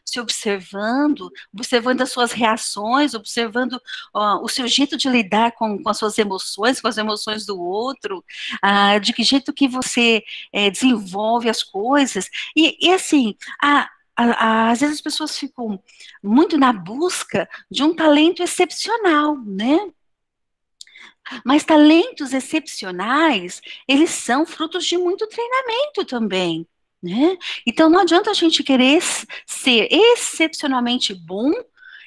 se observando, observando as suas reações, observando o seu jeito de lidar com as suas emoções, com as emoções do outro, de que jeito que você desenvolve as coisas. E assim, às vezes as pessoas ficam muito na busca de um talento excepcional, né? Mas talentos excepcionais, eles são frutos de muito treinamento também, né? Então não adianta a gente querer ser excepcionalmente bom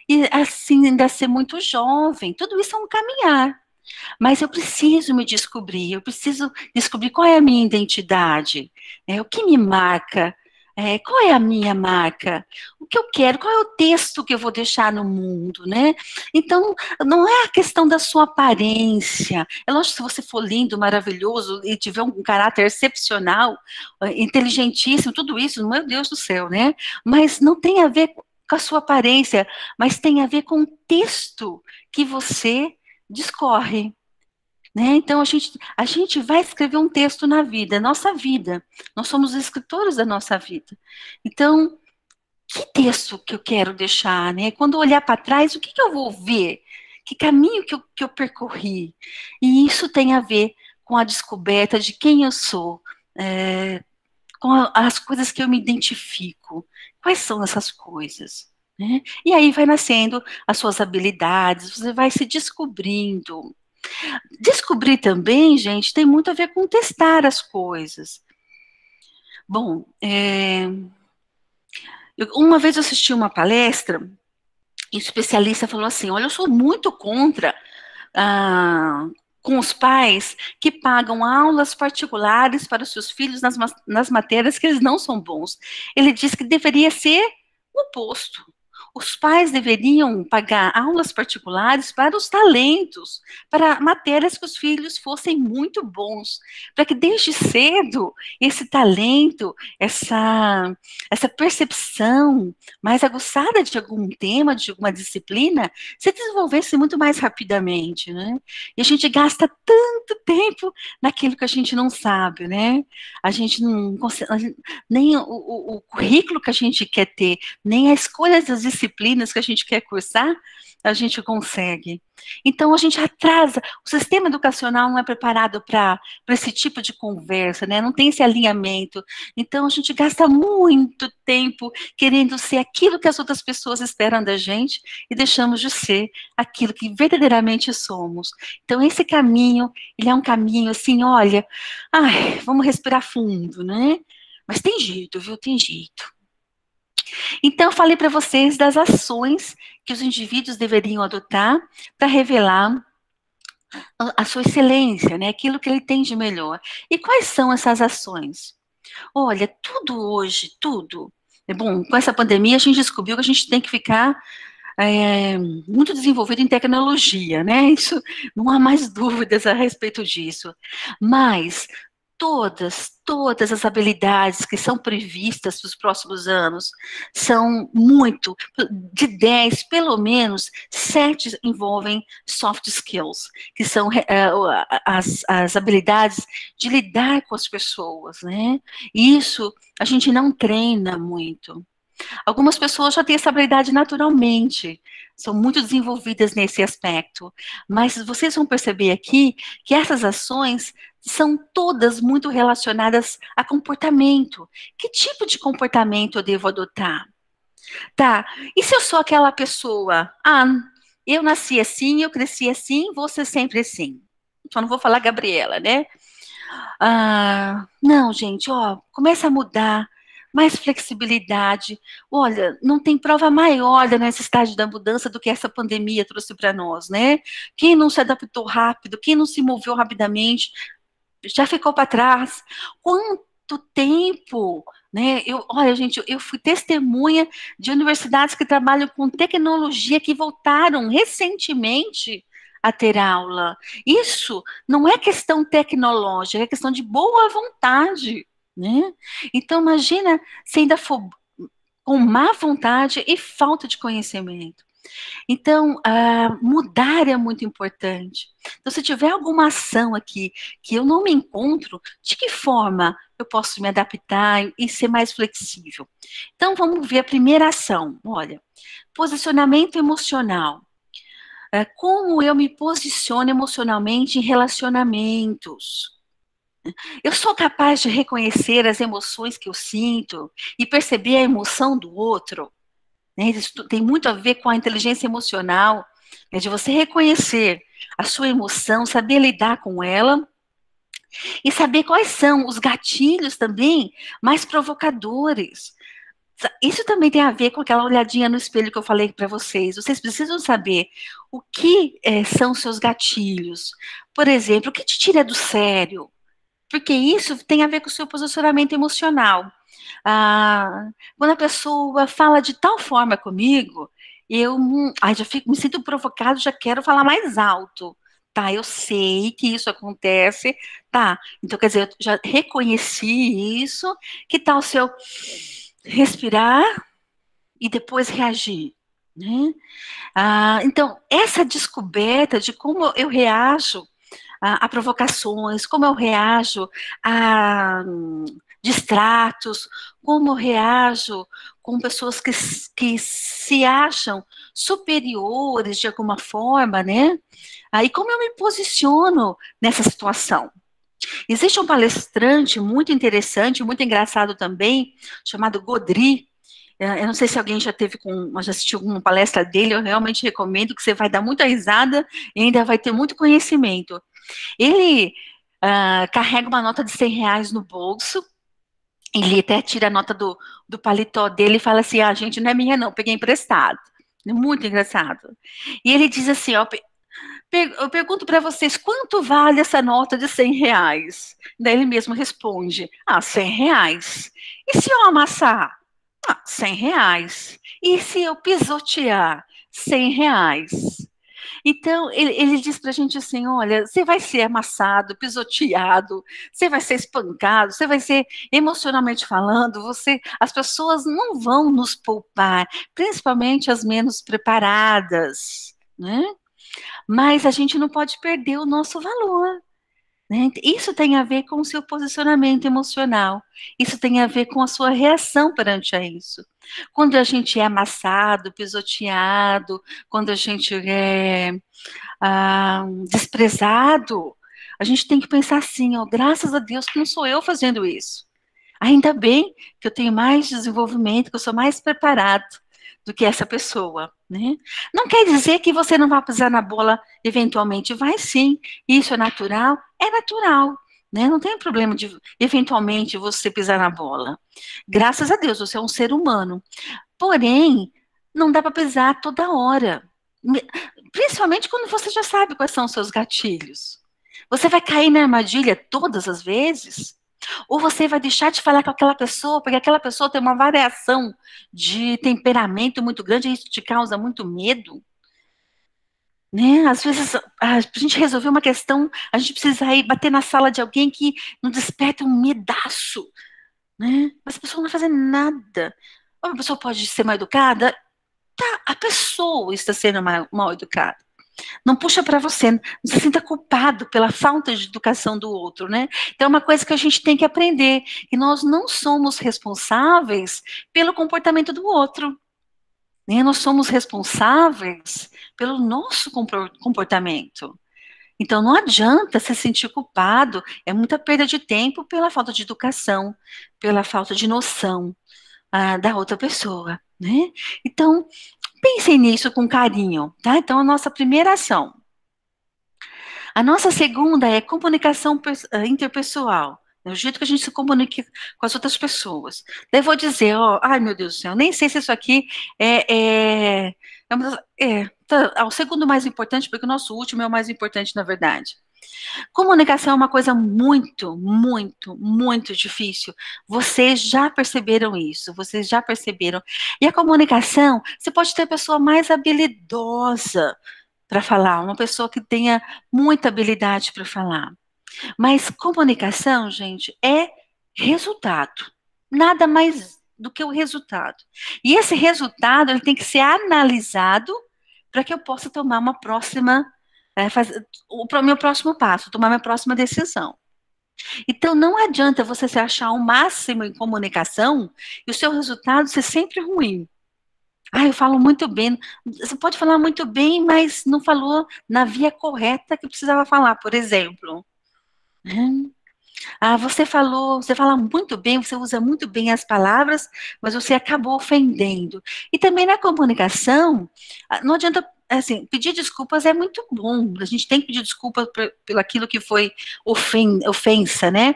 e assim ainda ser muito jovem. Tudo isso é um caminhar. Mas eu preciso me descobrir, eu preciso descobrir qual é a minha identidade, o que me marca, qual é a minha marca, o que eu quero, qual é o texto que eu vou deixar no mundo, né? Então, não é a questão da sua aparência. É lógico que se você for lindo, maravilhoso e tiver um caráter excepcional, inteligentíssimo, tudo isso, meu Deus do céu, né? Mas não tem a ver com a sua aparência, mas tem a ver com o texto que você discorre, né? Então a gente vai escrever um texto na vida, nossa vida. Nós somos escritores da nossa vida. Então, que texto que eu quero deixar, né? Quando eu olhar para trás, o que eu vou ver? Que caminho que eu percorri? E isso tem a ver com a descoberta de quem eu sou, com as coisas que eu me identifico. Quais são essas coisas? Né? E aí vai nascendo as suas habilidades, você vai se descobrindo. Descobrir também, gente, tem muito a ver com testar as coisas. Bom, uma vez eu assisti uma palestra e o especialista falou assim: olha, eu sou muito contra com os pais que pagam aulas particulares para os seus filhos nas matérias que eles não são bons. Ele diz que deveria ser o oposto. Os pais deveriam pagar aulas particulares para os talentos, para matérias que os filhos fossem muito bons, para que desde cedo esse talento, essa percepção mais aguçada de algum tema, de alguma disciplina, se desenvolvesse muito mais rapidamente, né? E a gente gasta tanto tempo naquilo que a gente não sabe, né? A gente não consegue, nem o currículo que a gente quer ter, nem a escolha das disciplinas que a gente quer cursar, a gente consegue. Então a gente atrasa, o sistema educacional não é preparado para esse tipo de conversa, né? Não tem esse alinhamento. Então a gente gasta muito tempo querendo ser aquilo que as outras pessoas esperam da gente e deixamos de ser aquilo que verdadeiramente somos. Então esse caminho, ele é um caminho assim, olha, vamos respirar fundo, né? Mas tem jeito, viu? Tem jeito. Então, eu falei para vocês das ações que os indivíduos deveriam adotar para revelar a sua excelência, né? Aquilo que ele tem de melhor. E quais são essas ações? Olha, tudo hoje, tudo. Bom, com essa pandemia a gente descobriu que a gente tem que ficar muito desenvolvido em tecnologia, né? Isso não há mais dúvidas a respeito disso. Mas todas as habilidades que são previstas para os próximos anos são muito, de 10, pelo menos, 7 envolvem soft skills, que são as habilidades de lidar com as pessoas, né? E isso a gente não treina muito. Algumas pessoas já têm essa habilidade naturalmente, são muito desenvolvidas nesse aspecto, mas vocês vão perceber aqui que essas ações são todas muito relacionadas a comportamento. Que tipo de comportamento eu devo adotar? Tá, e se eu sou aquela pessoa, eu nasci assim, eu cresci assim, vou ser sempre assim. Só não vou falar Gabriela, né? Não, gente, começa a mudar, mais flexibilidade. Olha, não tem prova maior da necessidade da mudança do que essa pandemia trouxe para nós, né? Quem não se adaptou rápido, quem não se moveu rapidamente, já ficou para trás. Quanto tempo, né? Olha, gente, eu fui testemunha de universidades que trabalham com tecnologia que voltaram recentemente a ter aula. Isso não é questão tecnológica, é questão de boa vontade, né? Então, imagina se ainda for com má vontade e falta de conhecimento. Então, mudar é muito importante. Então, se tiver alguma ação aqui que eu não me encontro, de que forma eu posso me adaptar e ser mais flexível? Então, vamos ver a primeira ação. Olha, posicionamento emocional. Como eu me posiciono emocionalmente em relacionamentos? Eu sou capaz de reconhecer as emoções que eu sinto e perceber a emoção do outro? Né? Isso tem muito a ver com a inteligência emocional, né, de você reconhecer a sua emoção, saber lidar com ela e saber quais são os gatilhos também mais provocadores. Isso também tem a ver com aquela olhadinha no espelho que eu falei para vocês. Vocês precisam saber o que são seus gatilhos. Por exemplo, o que te tira do sério? Porque isso tem a ver com o seu posicionamento emocional. Quando a pessoa fala de tal forma comigo, eu já me sinto provocado, já quero falar mais alto. Tá, eu sei que isso acontece, tá, então quer dizer, eu já reconheci isso, que tal se eu respirar e depois reagir, né? Então, essa descoberta de como eu reajo a provocações, como eu reajo a distratos, como eu reajo com pessoas que se acham superiores de alguma forma, né? E como eu me posiciono nessa situação. Existe um palestrante muito interessante, muito engraçado também, chamado Godry. Eu não sei se alguém já assistiu alguma palestra dele, eu realmente recomendo, que você vai dar muita risada e ainda vai ter muito conhecimento. Ele carrega uma nota de R$ 100 no bolso, ele até tira a nota do paletó dele e fala assim, gente, não é minha não, peguei emprestado. Muito engraçado. E ele diz assim, ó, eu pergunto para vocês, quanto vale essa nota de R$ 100? Daí ele mesmo responde, R$ 100. E se eu amassar? R$ 100. E se eu pisotear? R$ 100. Então, ele diz para a gente assim, olha, você vai ser amassado, pisoteado, você vai ser espancado, você vai ser, emocionalmente falando, as pessoas não vão nos poupar, principalmente as menos preparadas, né? Mas a gente não pode perder o nosso valor. Né? Isso tem a ver com o seu posicionamento emocional. Isso tem a ver com a sua reação perante a isso. Quando a gente é amassado, pisoteado, quando a gente é desprezado, a gente tem que pensar assim, ó, graças a Deus que não sou eu fazendo isso. Ainda bem que eu tenho mais desenvolvimento, que eu sou mais preparado do que essa pessoa, né? Não quer dizer que você não vai pisar na bola eventualmente, vai sim. Isso é natural, né? Não tem problema de eventualmente você pisar na bola. Graças a Deus, você é um ser humano. Porém, não dá para pisar toda hora. Principalmente quando você já sabe quais são os seus gatilhos. Você vai cair na armadilha todas as vezes? Ou você vai deixar de falar com aquela pessoa, porque aquela pessoa tem uma variação de temperamento muito grande e isso te causa muito medo? Né? Às vezes, a gente resolver uma questão, a gente precisa ir bater na sala de alguém que não desperta um medaço, né? Mas a pessoa não vai fazer nada. A pessoa pode ser mal educada? Tá, a pessoa está sendo mal educada. Não puxa para você, não se sinta culpado pela falta de educação do outro, né? Então é uma coisa que a gente tem que aprender, que nós não somos responsáveis pelo comportamento do outro, né? Nós somos responsáveis pelo nosso comportamento. Então não adianta se sentir culpado, é muita perda de tempo pela falta de educação, pela falta de noção da outra pessoa, né? Então, pensem nisso com carinho, tá? Então, a nossa primeira ação. A nossa segunda é comunicação interpessoal. É o jeito que a gente se comunica com as outras pessoas. Daí eu vou dizer, ó, ai meu Deus do céu, nem sei se isso aqui é o segundo mais importante, porque o nosso último é o mais importante, na verdade. Comunicação é uma coisa muito, muito, muito difícil. Vocês já perceberam isso, vocês já perceberam. E a comunicação, você pode ter a pessoa mais habilidosa para falar, uma pessoa que tenha muita habilidade para falar. Mas comunicação, gente, é resultado. Nada mais do que o resultado. E esse resultado, ele tem que ser analisado para que eu possa tomar uma próxima, o meu próximo passo, tomar minha próxima decisão. Então, não adianta você se achar o máximo em comunicação e o seu resultado ser sempre ruim. Ah, eu falo muito bem. Você pode falar muito bem, mas não falou na via correta que precisava falar, por exemplo. Né? Ah, você fala muito bem, você usa muito bem as palavras, mas você acabou ofendendo. E também na comunicação, não adianta, assim, pedir desculpas é muito bom. A gente tem que pedir desculpas pelo aquilo que foi ofensa, né?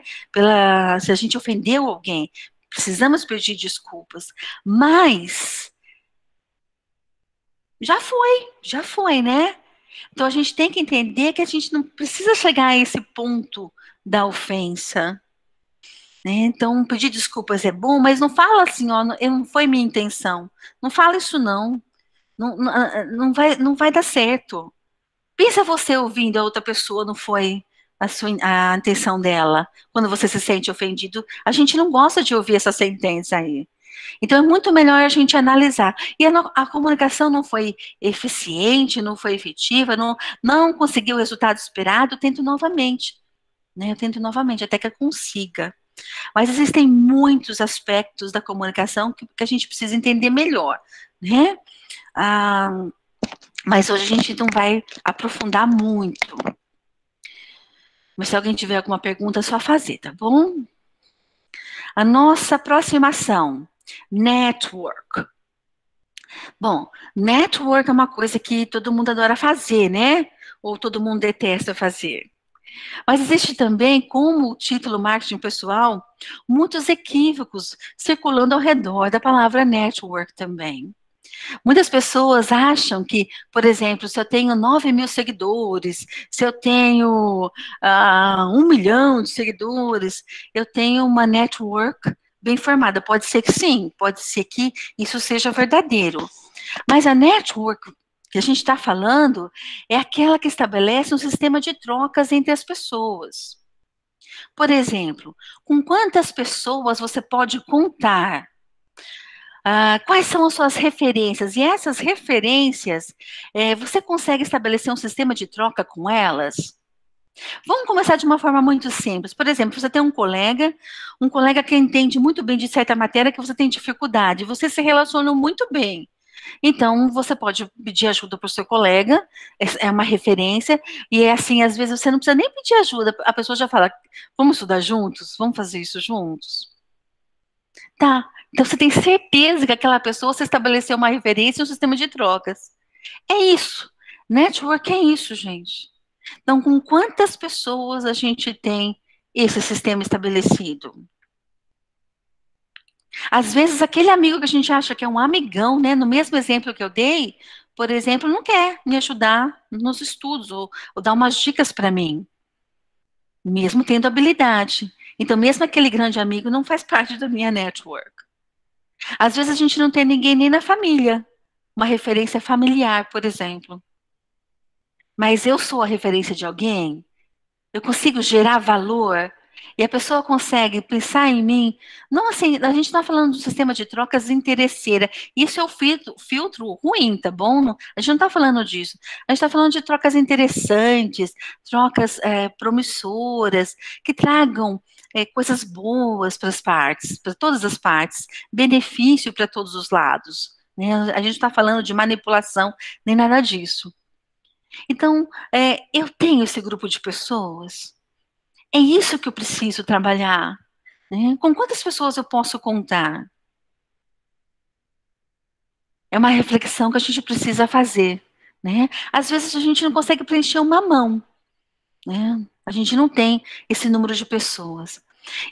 Se a gente ofendeu alguém, precisamos pedir desculpas. Mas já foi, né? Então a gente tem que entender que a gente não precisa chegar a esse ponto da ofensa. Né? Então, pedir desculpas é bom, mas não fala assim, ó, não foi minha intenção. Não fala isso, não. Não vai dar certo. Pensa você ouvindo a outra pessoa, não foi a intenção dela. Quando você se sente ofendido, a gente não gosta de ouvir essa sentença aí. Então, é muito melhor a gente analisar. E a comunicação não foi eficiente, não foi efetiva, não conseguiu o resultado esperado, eu tento novamente. Né? Eu tento novamente, até que eu consiga. Mas existem muitos aspectos da comunicação que a gente precisa entender melhor, né? Ah, mas hoje a gente não vai aprofundar muito. Mas se alguém tiver alguma pergunta, é só fazer, tá bom? A nossa próxima ação, network. Bom, network é uma coisa que todo mundo adora fazer, né? Ou todo mundo detesta fazer. Mas existe também, como o título marketing pessoal, muitos equívocos circulando ao redor da palavra network também. Muitas pessoas acham que, por exemplo, se eu tenho 9 mil seguidores, se eu tenho 1 milhão de seguidores, eu tenho uma network bem formada. Pode ser que sim, pode ser que isso seja verdadeiro. Mas a network que a gente está falando é aquela que estabelece um sistema de trocas entre as pessoas. Por exemplo, com quantas pessoas você pode contar? Quais são as suas referências? E essas referências, você consegue estabelecer um sistema de troca com elas? Vamos começar de uma forma muito simples. Por exemplo, você tem um colega que entende muito bem de certa matéria que você tem dificuldade, você se relaciona muito bem. Então, você pode pedir ajuda para o seu colega, é uma referência, e é assim, às vezes você não precisa nem pedir ajuda, a pessoa já fala, vamos estudar juntos? Vamos fazer isso juntos? Tá, então você tem certeza que aquela pessoa você estabeleceu uma referência e um sistema de trocas. É isso. Network é isso, gente. Então, com quantas pessoas a gente tem esse sistema estabelecido? Às vezes, aquele amigo que a gente acha que é um amigão, né? No mesmo exemplo que eu dei, por exemplo, não quer me ajudar nos estudos ou dar umas dicas para mim, mesmo tendo habilidade. Então, mesmo aquele grande amigo não faz parte da minha network. Às vezes, a gente não tem ninguém nem na família, uma referência familiar, por exemplo. Mas eu sou a referência de alguém, eu consigo gerar valor e a pessoa consegue pensar em mim. Não assim, a gente está falando do sistema de trocas interesseira. Isso é o filtro ruim, tá bom? A gente não está falando disso. A gente está falando de trocas interessantes, trocas promissoras, que tragam coisas boas para as partes, para todas as partes, benefício para todos os lados. Né? A gente não está falando de manipulação, nem nada disso. Então, eu tenho esse grupo de pessoas. É isso que eu preciso trabalhar. Né? Com quantas pessoas eu posso contar? É uma reflexão que a gente precisa fazer. Né? Às vezes a gente não consegue preencher uma mão. Né? A gente não tem esse número de pessoas.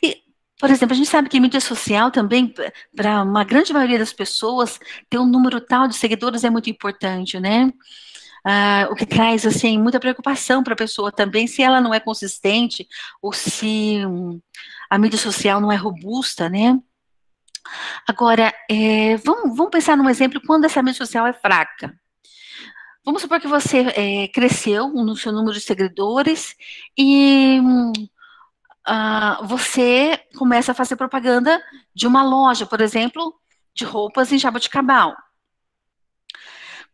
E, por exemplo, a gente sabe que mídia social também, para uma grande maioria das pessoas, ter um número tal de seguidores é muito importante, né? O que traz, assim, muita preocupação para a pessoa também, se ela não é consistente, ou se a mídia social não é robusta, né? Agora, vamos pensar num exemplo quando essa mídia social é fraca. Vamos supor que você cresceu no seu número de seguidores e você começa a fazer propaganda de uma loja, por exemplo, de roupas em Jaboticabal.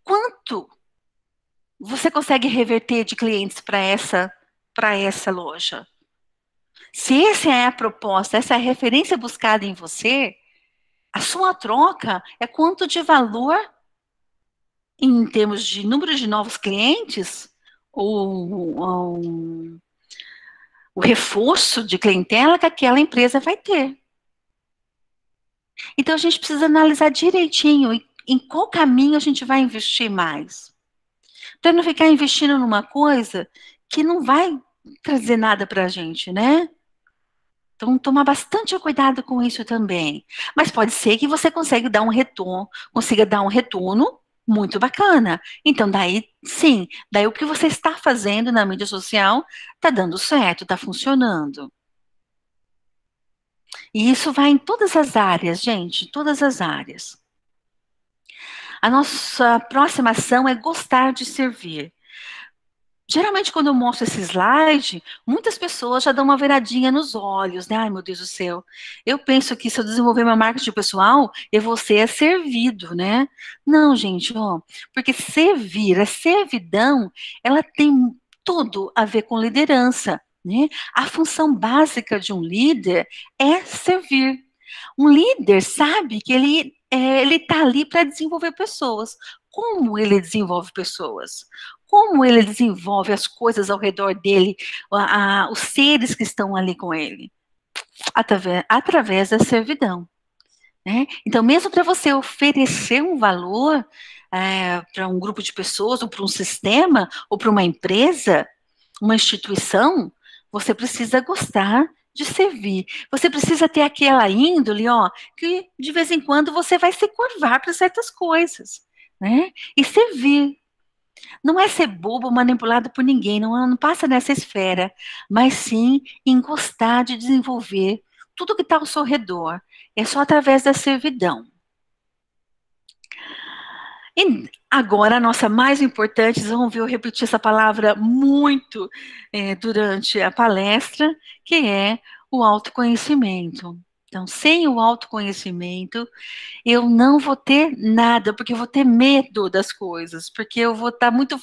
Quanto você consegue reverter de clientes para essa loja? Se essa é a proposta, essa é a referência buscada em você, a sua troca é quanto de valor em termos de número de novos clientes ou o reforço de clientela que aquela empresa vai ter. Então a gente precisa analisar direitinho em qual caminho a gente vai investir mais. Para não ficar investindo numa coisa que não vai trazer nada para a gente, né? Então, tomar bastante cuidado com isso também. Mas pode ser que você consiga dar um retorno muito bacana. Então, daí, sim, daí o que você está fazendo na mídia social está dando certo, está funcionando. E isso vai em todas as áreas, gente, todas as áreas. A nossa próxima ação é gostar de servir. Geralmente, quando eu mostro esse slide, muitas pessoas já dão uma viradinha nos olhos, né? Ai, meu Deus do céu. Eu penso que se eu desenvolver meu marketing pessoal, eu vou ser servido, né? Não, gente, ó, porque servir, a servidão, ela tem tudo a ver com liderança, né? A função básica de um líder é servir. Um líder sabe que ele está ali para desenvolver pessoas. Como ele desenvolve pessoas? Como ele desenvolve as coisas ao redor dele, os seres que estão ali com ele? Através da servidão. Né? Então, mesmo para você oferecer um valor para um grupo de pessoas, ou para um sistema, ou para uma empresa, uma instituição, você precisa gostar de servir. Você precisa ter aquela índole, ó, que de vez em quando você vai se curvar para certas coisas, né? E servir. Não é ser bobo, manipulado por ninguém, não passa nessa esfera, mas sim em gostar de desenvolver tudo que está ao seu redor. É só através da servidão. E agora, a nossa mais importante, vocês vão ver eu repetir essa palavra muito durante a palestra, que é o autoconhecimento. Então, sem o autoconhecimento, eu não vou ter nada, porque eu vou ter medo das coisas, porque eu vou estar muito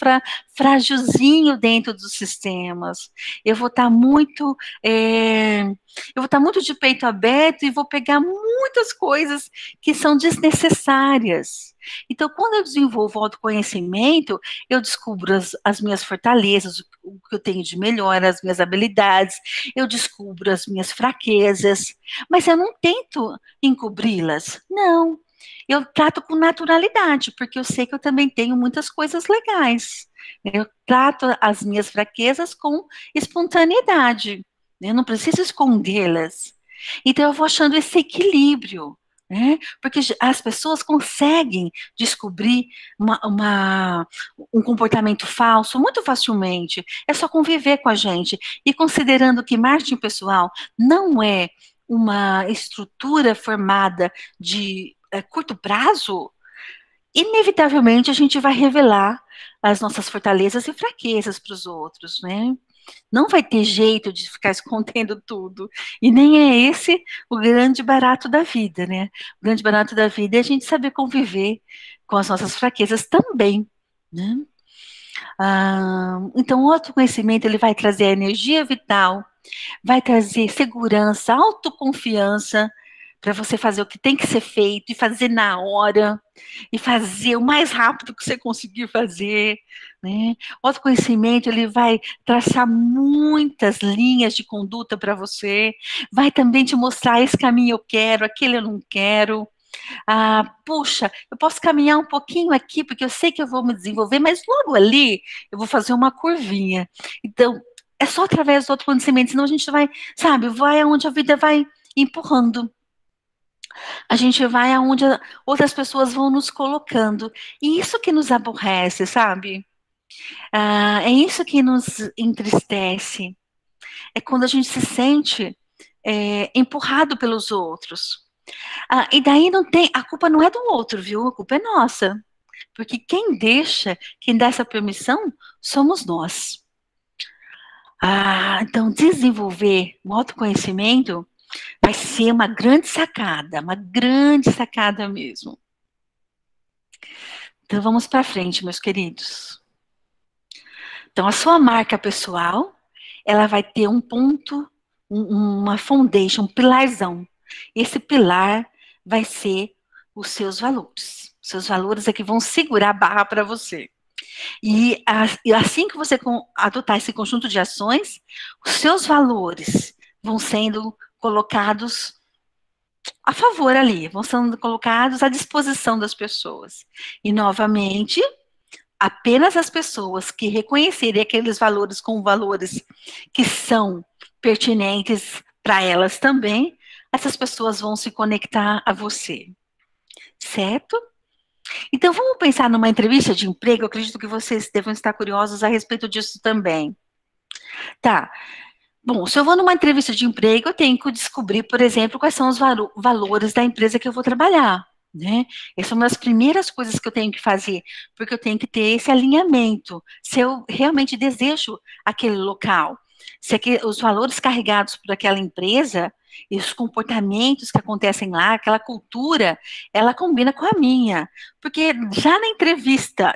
frágilzinho dentro dos sistemas, eu vou estar muito, eu vou estar muito de peito aberto e vou pegar muitas coisas que são desnecessárias. Então, quando eu desenvolvo o autoconhecimento, eu descubro as minhas fortalezas, o que eu tenho de melhor, as minhas habilidades, eu descubro as minhas fraquezas, mas eu não tento encobri-las. Não. Eu trato com naturalidade, porque eu sei que eu também tenho muitas coisas legais. Eu trato as minhas fraquezas com espontaneidade. Eu não preciso escondê-las. Então, eu vou achando esse equilíbrio, né? Porque as pessoas conseguem descobrir um comportamento falso muito facilmente. É só conviver com a gente. E considerando que marketing pessoal não é uma estrutura formada de curto prazo, inevitavelmente a gente vai revelar as nossas fortalezas e fraquezas para os outros, né? Não vai ter jeito de ficar escondendo tudo. E nem é esse o grande barato da vida, né? O grande barato da vida é a gente saber conviver com as nossas fraquezas também, né? Então, o autoconhecimento, ele vai trazer a energia vital, vai trazer segurança, autoconfiança, para você fazer o que tem que ser feito, e fazer na hora, e fazer o mais rápido que você conseguir fazer, né? O autoconhecimento, ele vai traçar muitas linhas de conduta para você, vai também te mostrar esse caminho eu quero, aquele eu não quero. Puxa, eu posso caminhar um pouquinho aqui, porque eu sei que eu vou me desenvolver, mas logo ali eu vou fazer uma curvinha. Então, é só através do autoconhecimento, senão a gente vai, sabe, vai aonde a vida vai empurrando. A gente vai aonde outras pessoas vão nos colocando. E isso que nos aborrece, sabe? É isso que nos entristece. É quando a gente se sente empurrado pelos outros. E daí não tem, a culpa não é do outro, viu? A culpa é nossa. Porque quem dá essa permissão, somos nós. Então, desenvolver o autoconhecimento vai ser uma grande sacada mesmo. Então, vamos para frente, meus queridos. Então, a sua marca pessoal, ela vai ter um ponto, uma foundation, um pilarzão. Esse pilar vai ser os seus valores. Seus valores é que vão segurar a barra para você. E assim que você adotar esse conjunto de ações, os seus valores vão sendo colocados a favor ali, vão sendo colocados à disposição das pessoas. E, novamente, apenas as pessoas que reconhecerem aqueles valores como valores que são pertinentes para elas também, essas pessoas vão se conectar a você, certo? Então, vamos pensar numa entrevista de emprego. Eu acredito que vocês devem estar curiosos a respeito disso também. Tá. Bom, se eu vou numa entrevista de emprego, eu tenho que descobrir, por exemplo, quais são os valores da empresa que eu vou trabalhar, né? Essas são uma das primeiras coisas que eu tenho que fazer, porque eu tenho que ter esse alinhamento, se eu realmente desejo aquele local, se os valores carregados por aquela empresa e os comportamentos que acontecem lá, aquela cultura, ela combina com a minha, porque já na entrevista,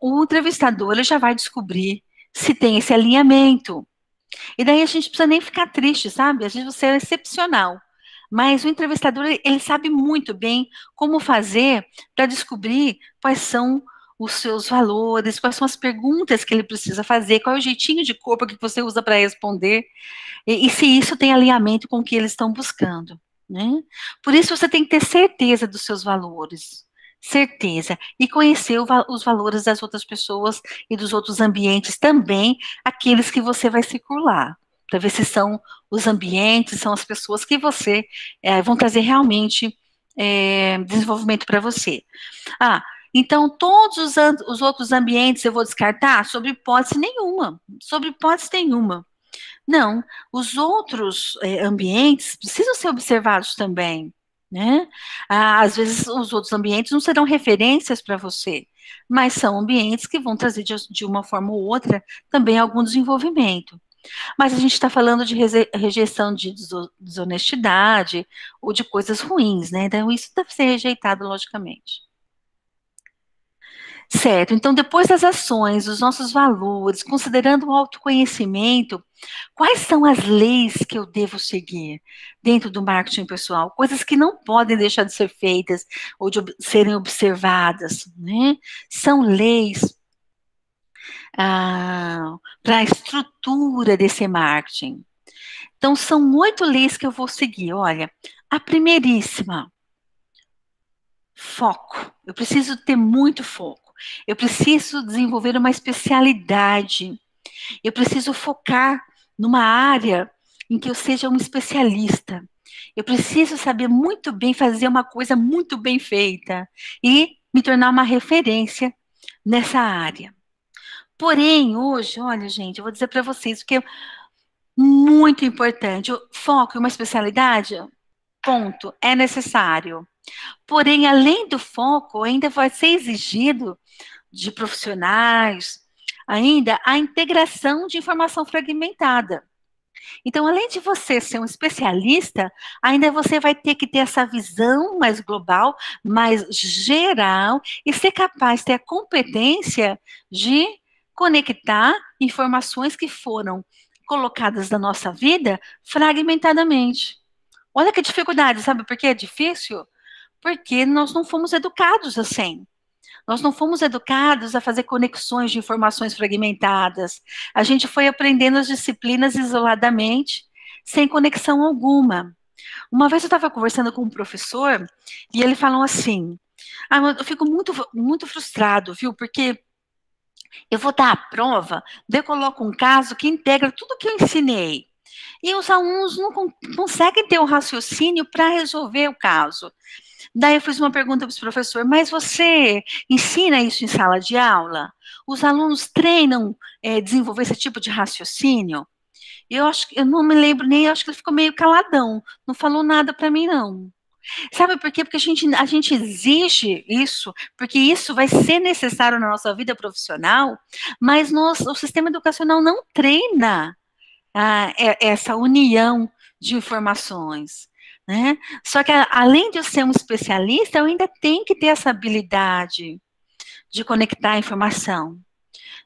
o entrevistador ele já vai descobrir se tem esse alinhamento. E daí a gente não precisa nem ficar triste, sabe? Às vezes você é excepcional. Mas o entrevistador, ele sabe muito bem como fazer para descobrir quais são os seus valores, quais são as perguntas que ele precisa fazer, qual é o jeitinho de corpo que você usa para responder, e se isso tem alinhamento com o que eles estão buscando, né? Por isso você tem que ter certeza dos seus valores, certeza, e conhecer os valores das outras pessoas e dos outros ambientes também, aqueles que você vai circular, para ver se são os ambientes, são as pessoas que você vão trazer realmente desenvolvimento para você. Ah, então todos os outros ambientes eu vou descartar? Sobre hipótese nenhuma, sobre hipótese nenhuma. Não, os outros ambientes precisam ser observados também, né? Às vezes os outros ambientes não serão referências para você, mas são ambientes que vão trazer de uma forma ou outra também algum desenvolvimento. Mas a gente está falando de rejeição de desonestidade ou de coisas ruins, né? Então isso deve ser rejeitado logicamente. Certo, então depois das ações, os nossos valores, considerando o autoconhecimento, quais são as leis que eu devo seguir dentro do marketing pessoal? Coisas que não podem deixar de ser feitas ou de serem observadas, né? São leis para a estrutura desse marketing. Então, são 8 leis que eu vou seguir. Olha, a primeiríssima, foco. Eu preciso ter muito foco. Eu preciso desenvolver uma especialidade. Eu preciso focar numa área em que eu seja um especialista. Eu preciso saber muito bem fazer uma coisa muito bem feita e me tornar uma referência nessa área. Porém, hoje, olha, gente, eu vou dizer para vocês que é muito importante. O foco em uma especialidade, ponto, é necessário. Porém, além do foco, ainda vai ser exigido de profissionais, ainda a integração de informação fragmentada. Então, além de você ser um especialista, ainda você vai ter que ter essa visão mais global, mais geral, e ser capaz de ter a competência de conectar informações que foram colocadas na nossa vida fragmentadamente. Olha que dificuldade, sabe por que é difícil? Porque nós não fomos educados assim. Nós não fomos educados a fazer conexões de informações fragmentadas. A gente foi aprendendo as disciplinas isoladamente, sem conexão alguma. Uma vez eu estava conversando com um professor e ele falou assim: eu fico muito, muito frustrado, viu? Porque eu vou dar a prova, daí eu coloco um caso que integra tudo que eu ensinei. E os alunos não conseguem ter o raciocínio para resolver o caso. Daí eu fiz uma pergunta para o professor, mas você ensina isso em sala de aula? Os alunos treinam desenvolver esse tipo de raciocínio? Eu acho que eu não me lembro nem, eu acho que ele ficou meio caladão, não falou nada para mim, não. Sabe por quê? Porque a gente exige isso, porque isso vai ser necessário na nossa vida profissional, mas o sistema educacional não treina essa união de informações. Né? Só que, além de eu ser um especialista, eu ainda tenho que ter essa habilidade de conectar a informação.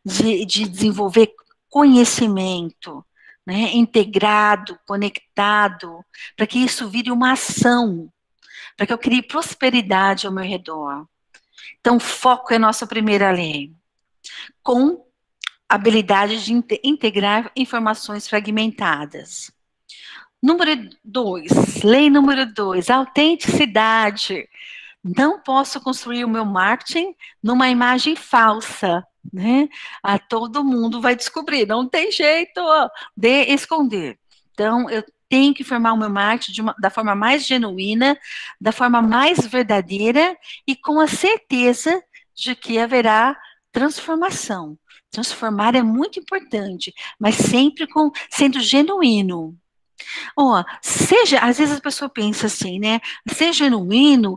de desenvolver conhecimento, né, integrado, conectado, para que isso vire uma ação, para que eu crie prosperidade ao meu redor. Então, foco é a nossa primeira lei, com habilidade de integrar informações fragmentadas. Número 2, lei número 2, autenticidade. Não posso construir o meu marketing numa imagem falsa, né? Todo mundo vai descobrir, não tem jeito de esconder. Então, eu tenho que formar o meu marketing da forma mais genuína, da forma mais verdadeira e com a certeza de que haverá transformação. Transformar é muito importante, mas sempre sendo genuíno. Seja, às vezes a pessoa pensa assim, né? Ser genuíno,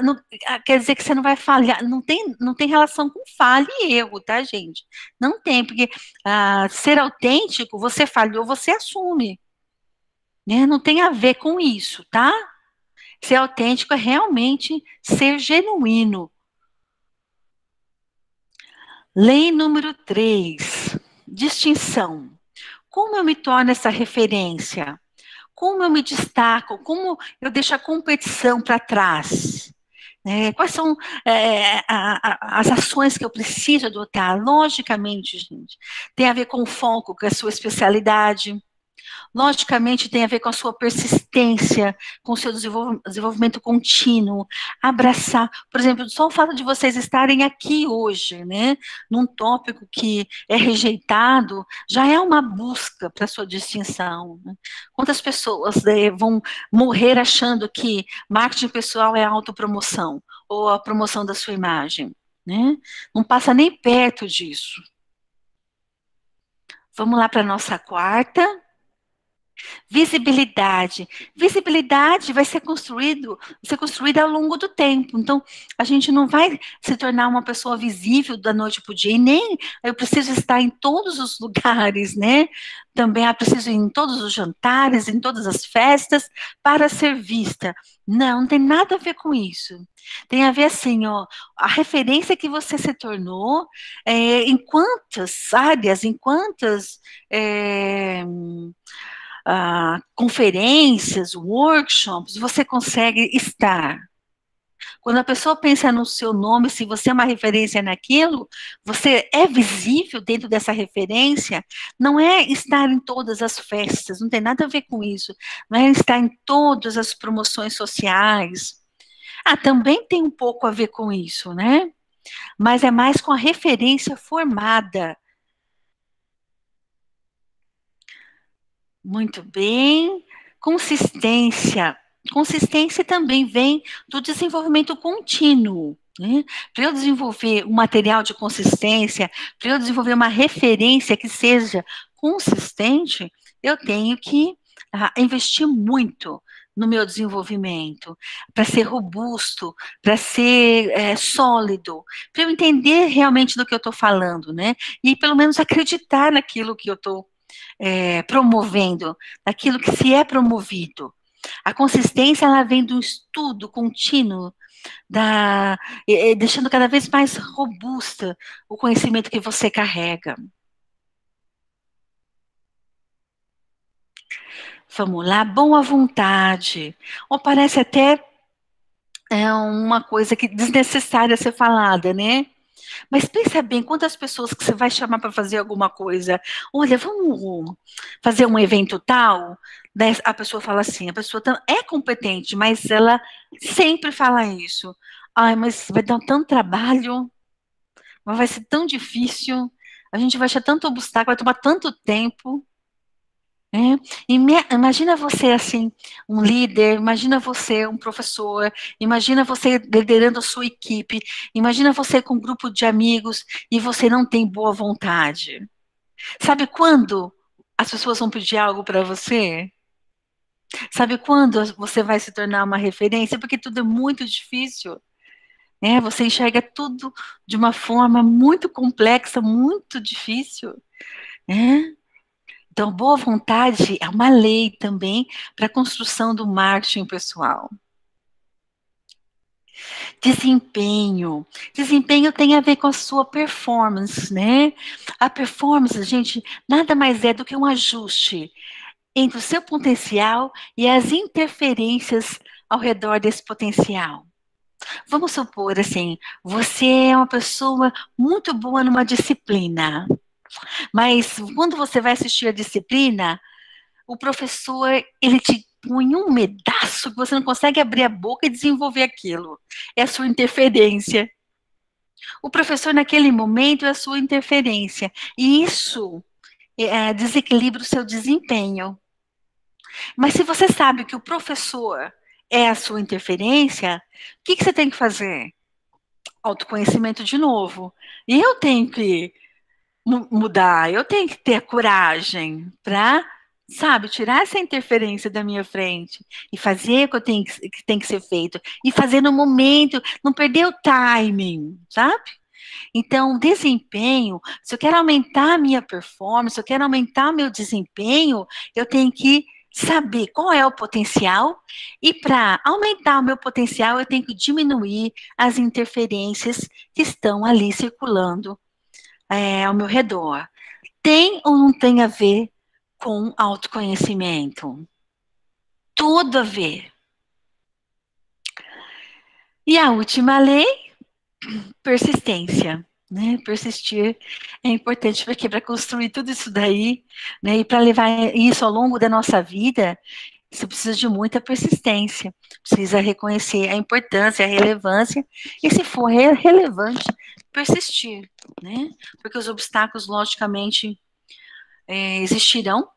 não, quer dizer que você não vai falhar, não tem relação com falha e erro, tá, gente? Não tem, porque ser autêntico, você falhou, você assume, né? Não tem a ver com isso, tá? Ser autêntico é realmente ser genuíno. Lei número 3, distinção. Como eu me torno essa referência? Como eu me destaco? Como eu deixo a competição para trás? Quais são as ações que eu preciso adotar? Logicamente, gente, tem a ver com o foco, com a sua especialidade. Logicamente, tem a ver com a sua persistência, com o seu desenvolvimento contínuo, abraçar, por exemplo, só o fato de vocês estarem aqui hoje, né, num tópico que é rejeitado, já é uma busca para a sua distinção. Né? Quantas pessoas vão morrer achando que marketing pessoal é autopromoção, ou a promoção da sua imagem, né? Não passa nem perto disso. Vamos lá para a nossa quarta. Visibilidade. Visibilidade vai ser construída ao longo do tempo. Então, a gente não vai se tornar uma pessoa visível da noite para o dia, e nem eu preciso estar em todos os lugares, né? Também eu preciso ir em todos os jantares, em todas as festas, para ser vista. Não tem nada a ver com isso. Tem a ver assim, ó, a referência que você se tornou, em quantas áreas, em quantas conferências, workshops, você consegue estar. Quando a pessoa pensa no seu nome, se você é uma referência naquilo, você é visível dentro dessa referência, não é estar em todas as festas, não tem nada a ver com isso, não é estar em todas as promoções sociais. Também tem um pouco a ver com isso, né? Mas é mais com a referência formada. Muito bem. Consistência. Consistência também vem do desenvolvimento contínuo. Né? Para eu desenvolver um material de consistência, para eu desenvolver uma referência que seja consistente, eu tenho que investir muito no meu desenvolvimento, para ser robusto, para ser sólido, para eu entender realmente do que eu estou falando, né? E pelo menos acreditar naquilo que eu estou promovendo, daquilo que se é promovido. A consistência, ela vem do estudo contínuo, deixando cada vez mais robusta o conhecimento que você carrega. Vamos lá, boa vontade. Ou parece até uma coisa que desnecessária ser falada, né? Mas pensa bem, quantas pessoas que você vai chamar para fazer alguma coisa? Olha, vamos fazer um evento tal? Daí a pessoa fala assim, a pessoa é competente, mas ela sempre fala isso. Ai, mas vai dar tanto trabalho, mas vai ser tão difícil, a gente vai achar tanto obstáculo, vai tomar tanto tempo. Né? Imagina você assim, um líder, imagina você um professor, imagina você liderando a sua equipe, imagina você com um grupo de amigos e você não tem boa vontade. Sabe quando as pessoas vão pedir algo para você? Sabe quando você vai se tornar uma referência? Porque tudo é muito difícil. Né? Você enxerga tudo de uma forma muito complexa, muito difícil. Né? Então, boa vontade é uma lei também para a construção do marketing pessoal. Desempenho. Desempenho tem a ver com a sua performance, né? A performance, gente, nada mais é do que um ajuste entre o seu potencial e as interferências ao redor desse potencial. Vamos supor assim, você é uma pessoa muito boa numa disciplina, mas quando você vai assistir a disciplina, o professor, ele te põe um pedaço que você não consegue abrir a boca e desenvolver aquilo. É a sua interferência. O professor, naquele momento, é a sua interferência. E isso desequilibra o seu desempenho. Mas se você sabe que o professor é a sua interferência, o que você tem que fazer? Autoconhecimento de novo. E eu tenho que mudar, eu tenho que ter coragem para, sabe, tirar essa interferência da minha frente e fazer o que que tem que ser feito. E fazer no momento, não perder o timing, sabe? Então, desempenho, se eu quero aumentar a minha performance, se eu quero aumentar meu desempenho, eu tenho que saber qual é o potencial e para aumentar o meu potencial, eu tenho que diminuir as interferências que estão ali circulando ao meu redor. Tem ou não tem a ver com autoconhecimento? Tudo a ver. E a última lei, persistência. Né, persistir é importante porque para construir tudo isso daí, né, e para levar isso ao longo da nossa vida, você precisa de muita persistência, precisa reconhecer a importância, a relevância, e se for relevante, persistir, né, porque os obstáculos, logicamente, existirão,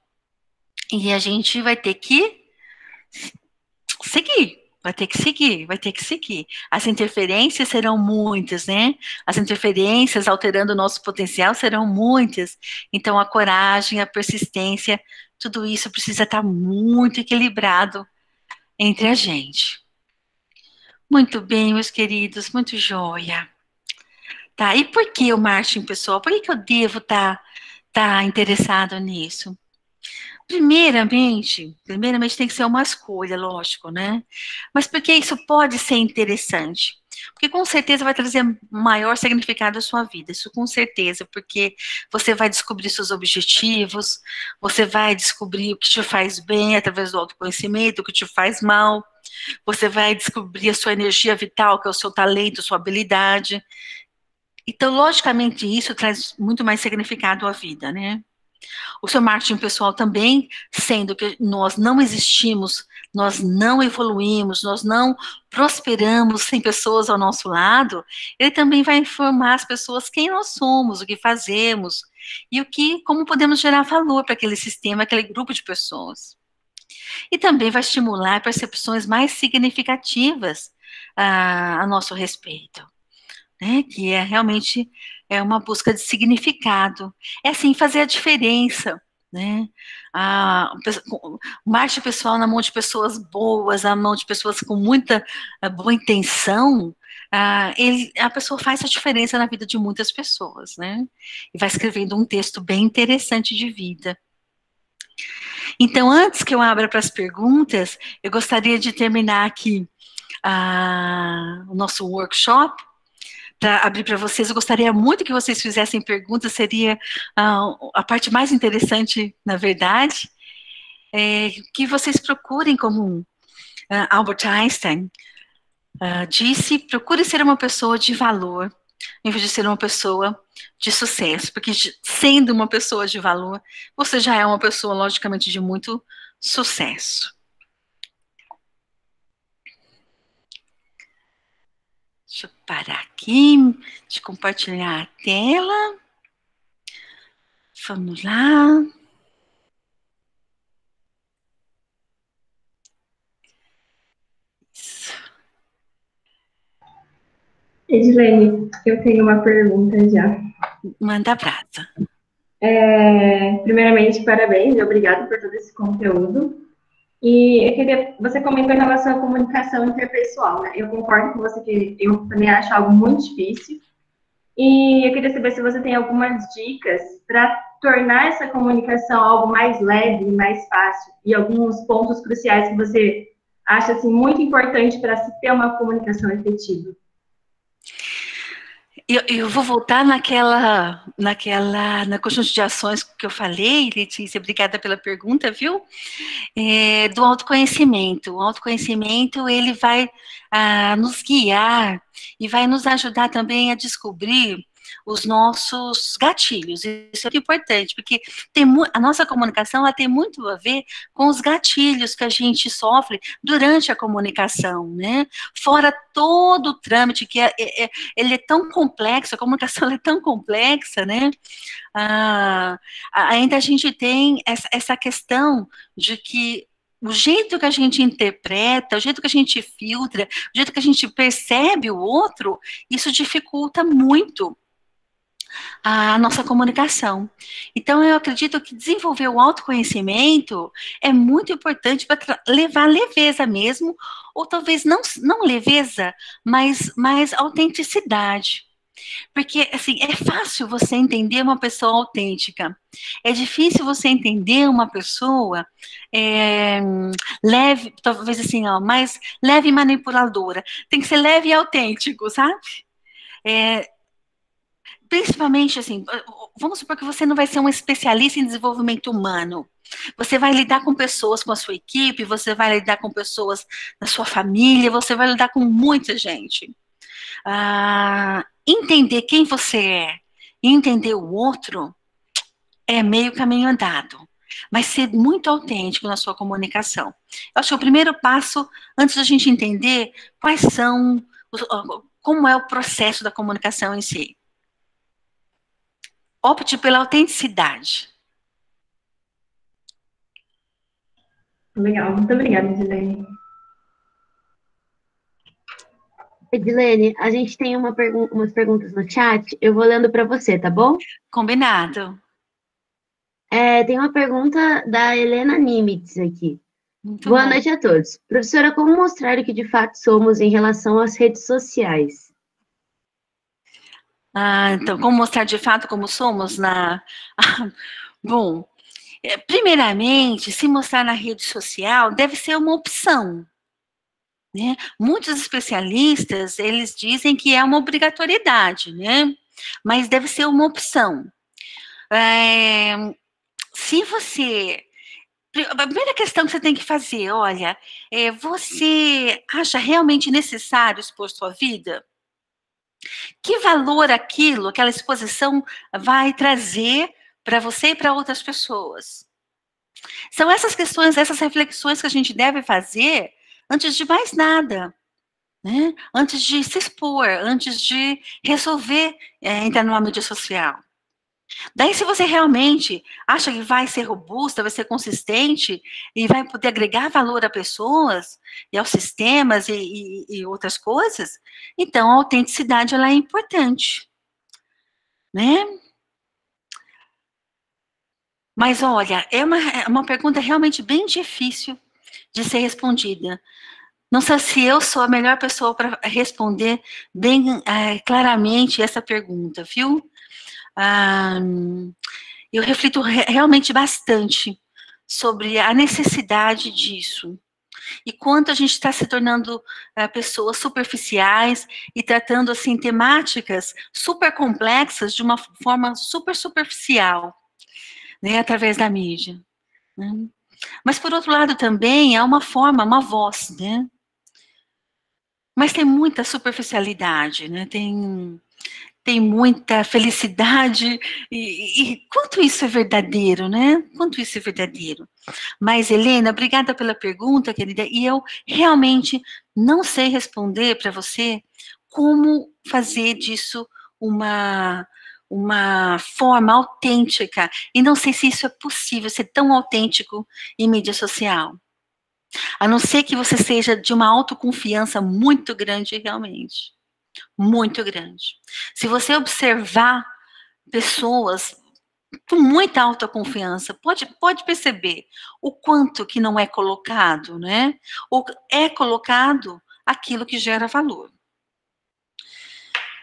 e a gente vai ter que seguir. Vai ter que seguir, vai ter que seguir. As interferências serão muitas, né? As interferências alterando o nosso potencial serão muitas. Então, a coragem, a persistência, tudo isso precisa estar muito equilibrado entre a gente. Muito bem, meus queridos, muito joia. Tá, e por que o marketing pessoal? Por que eu devo estar interessado nisso? Primeiramente tem que ser uma escolha, lógico, né? Mas porque isso pode ser interessante? Porque com certeza vai trazer maior significado à sua vida, isso com certeza, porque você vai descobrir seus objetivos, você vai descobrir o que te faz bem através do autoconhecimento, o que te faz mal, você vai descobrir a sua energia vital, que é o seu talento, sua habilidade. Então, logicamente, isso traz muito mais significado à vida, né? O seu marketing pessoal também, sendo que nós não existimos, nós não evoluímos, nós não prosperamos sem pessoas ao nosso lado, ele também vai informar as pessoas quem nós somos, o que fazemos e como podemos gerar valor para aquele sistema, aquele grupo de pessoas. E também vai estimular percepções mais significativas a nosso respeito, né? Que realmente uma busca de significado. É assim, fazer a diferença, né? O marketing pessoal na mão de pessoas boas, na mão de pessoas com muita boa intenção, a pessoa faz a diferença na vida de muitas pessoas, né? E vai escrevendo um texto bem interessante de vida. Então, antes que eu abra para as perguntas, eu gostaria de terminar aqui o nosso workshop, para abrir para vocês. Eu gostaria muito que vocês fizessem perguntas, seria a parte mais interessante, na verdade, que vocês procurem, como Albert Einstein disse, procure ser uma pessoa de valor, em vez de ser uma pessoa de sucesso, porque sendo uma pessoa de valor, você já é uma pessoa, logicamente, de muito sucesso. Deixa eu parar aqui, de compartilhar a tela. Vamos lá. Isso. Edilene, eu tenho uma pergunta já. Manda brasa. Primeiramente, parabéns e obrigado por todo esse conteúdo. E você comentou em relação à comunicação interpessoal, né? Eu concordo com você que eu também acho algo muito difícil. E eu queria saber se você tem algumas dicas para tornar essa comunicação algo mais leve, mais fácil, e alguns pontos cruciais que você acha assim, muito importante para se ter uma comunicação efetiva? Eu vou voltar na conjunto de ações que eu falei, Letícia, obrigada pela pergunta, viu? Do autoconhecimento. O autoconhecimento, ele vai nos guiar e vai nos ajudar também a descobrir os nossos gatilhos. Isso é muito importante, porque a nossa comunicação ela tem muito a ver com os gatilhos que a gente sofre durante a comunicação, né? Fora todo o trâmite, que ele é tão complexo, a comunicação é tão complexa, né? Ainda a gente tem essa questão de que o jeito que a gente interpreta, o jeito que a gente filtra, o jeito que a gente percebe o outro, isso dificulta muito a nossa comunicação. Então, eu acredito que desenvolver o autoconhecimento é muito importante para levar leveza mesmo, ou talvez não leveza, mas mais autenticidade. Porque, assim, é fácil você entender uma pessoa autêntica. É difícil você entender uma pessoa leve, talvez assim, ó, mais leve e manipuladora. Tem que ser leve e autêntico, sabe? É, Principalmente, assim, vamos supor que você não vai ser um especialista em desenvolvimento humano. Você vai lidar com pessoas com a sua equipe, você vai lidar com pessoas da sua família, você vai lidar com muita gente. Entender quem você é e entender o outro é meio caminho andado, mas ser muito autêntico na sua comunicação. Eu acho que o primeiro passo, antes da gente entender quais são, como é o processo da comunicação em si. Opte pela autenticidade. Legal, muito obrigada, Edilene. Edilene, a gente tem umas perguntas no chat, eu vou lendo para você, tá bom? Combinado. Tem uma pergunta da Helena Nimitz aqui. Muito Boa bom. noite a todos. Professora, como mostrar o que de fato somos em relação às redes sociais? Então, como mostrar de fato como somos Bom, primeiramente, se mostrar na rede social deve ser uma opção, né? Muitos especialistas, eles dizem que é uma obrigatoriedade, né? Mas deve ser uma opção. Se você... A primeira questão que você tem que fazer, olha, você acha realmente necessário expor sua vida? Que valor aquela exposição vai trazer para você e para outras pessoas? São essas questões, essas reflexões que a gente deve fazer antes de mais nada, né? Antes de se expor, antes de resolver entrar numa mídia social. Daí, se você realmente acha que vai ser robusta, vai ser consistente e vai poder agregar valor a pessoas e aos sistemas e outras coisas, então a autenticidade ela é importante, né? Mas olha, é uma pergunta realmente bem difícil de ser respondida. Não sei se eu sou a melhor pessoa para responder bem claramente essa pergunta, viu? Eu reflito realmente bastante sobre a necessidade disso e quanto a gente está se tornando pessoas superficiais e tratando assim temáticas super complexas de uma forma super superficial, né, através da mídia. Né? Mas por outro lado também há uma forma, uma voz, né? Mas tem muita superficialidade, né? Tem muita felicidade, e quanto isso é verdadeiro, né? Quanto isso é verdadeiro. Mas, Helena, obrigada pela pergunta, querida, e eu realmente não sei responder para você como fazer disso uma forma autêntica, e não sei se isso é possível, ser tão autêntico em mídia social. A não ser que você seja de uma autoconfiança muito grande realmente. Muito grande. Se você observar pessoas com muita autoconfiança, pode perceber o quanto que não é colocado, né? Ou é colocado aquilo que gera valor.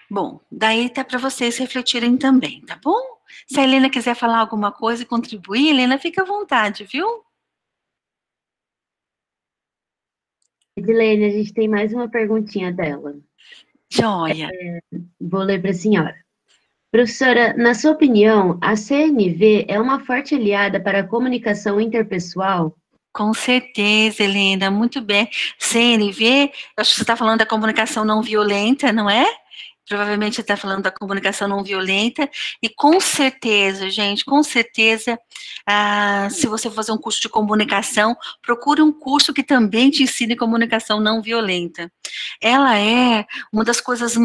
Bom, daí tá para vocês refletirem também, tá bom? Se a Helena quiser falar alguma coisa e contribuir, Helena, fica à vontade, viu? Edilene, a gente tem mais uma perguntinha dela. Joia. Vou ler para a senhora. Professora, na sua opinião, a CNV é uma forte aliada para a comunicação interpessoal? Com certeza, Helena, muito bem. CNV, eu acho que você está falando da comunicação não violenta, não é? Provavelmente você está falando da comunicação não violenta, e com certeza, gente, com certeza, se você for fazer um curso de comunicação, procure um curso que também te ensine comunicação não violenta. Ela é uma das coisas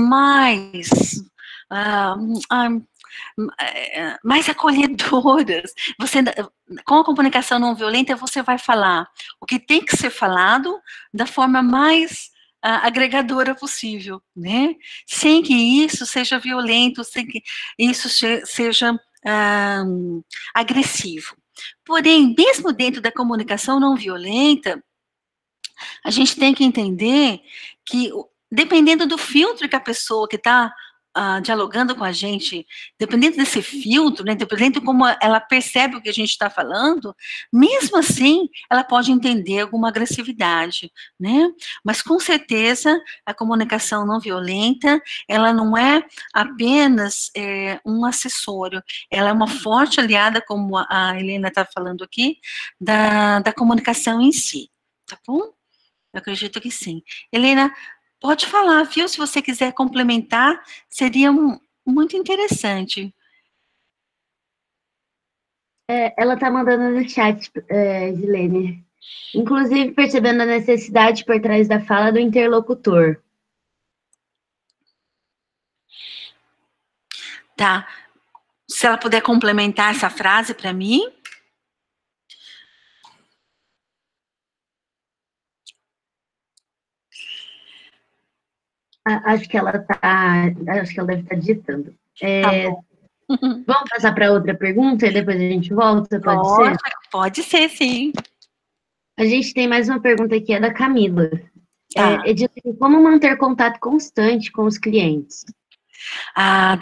ah, ah, mais acolhedoras. Você, com a comunicação não violenta, você vai falar o que tem que ser falado da forma mais agregadora possível, né? Sem que isso seja violento, sem que isso seja agressivo. Porém, mesmo dentro da comunicação não violenta, a gente tem que entender que, dependendo do filtro que a pessoa que está dialogando com a gente, dependendo desse filtro, né, dependendo de como ela percebe o que a gente está falando, mesmo assim, ela pode entender alguma agressividade, né? Mas, com certeza, a comunicação não violenta, ela não é apenas um acessório, ela é uma forte aliada, como a Helena está falando aqui, da comunicação em si, tá bom? Eu acredito que sim. Helena, pode falar, viu? Se você quiser complementar, seria muito interessante. Ela está mandando no chat, Edilene. Inclusive, percebendo a necessidade por trás da fala do interlocutor. Tá. Se ela puder complementar essa frase para mim. Acho que ela deve estar digitando. Tá bom. Vamos passar para outra pergunta e depois a gente volta, pode ser? Pode ser, sim. A gente tem mais uma pergunta aqui, é da Camila. Tá. Edilene, como manter contato constante com os clientes?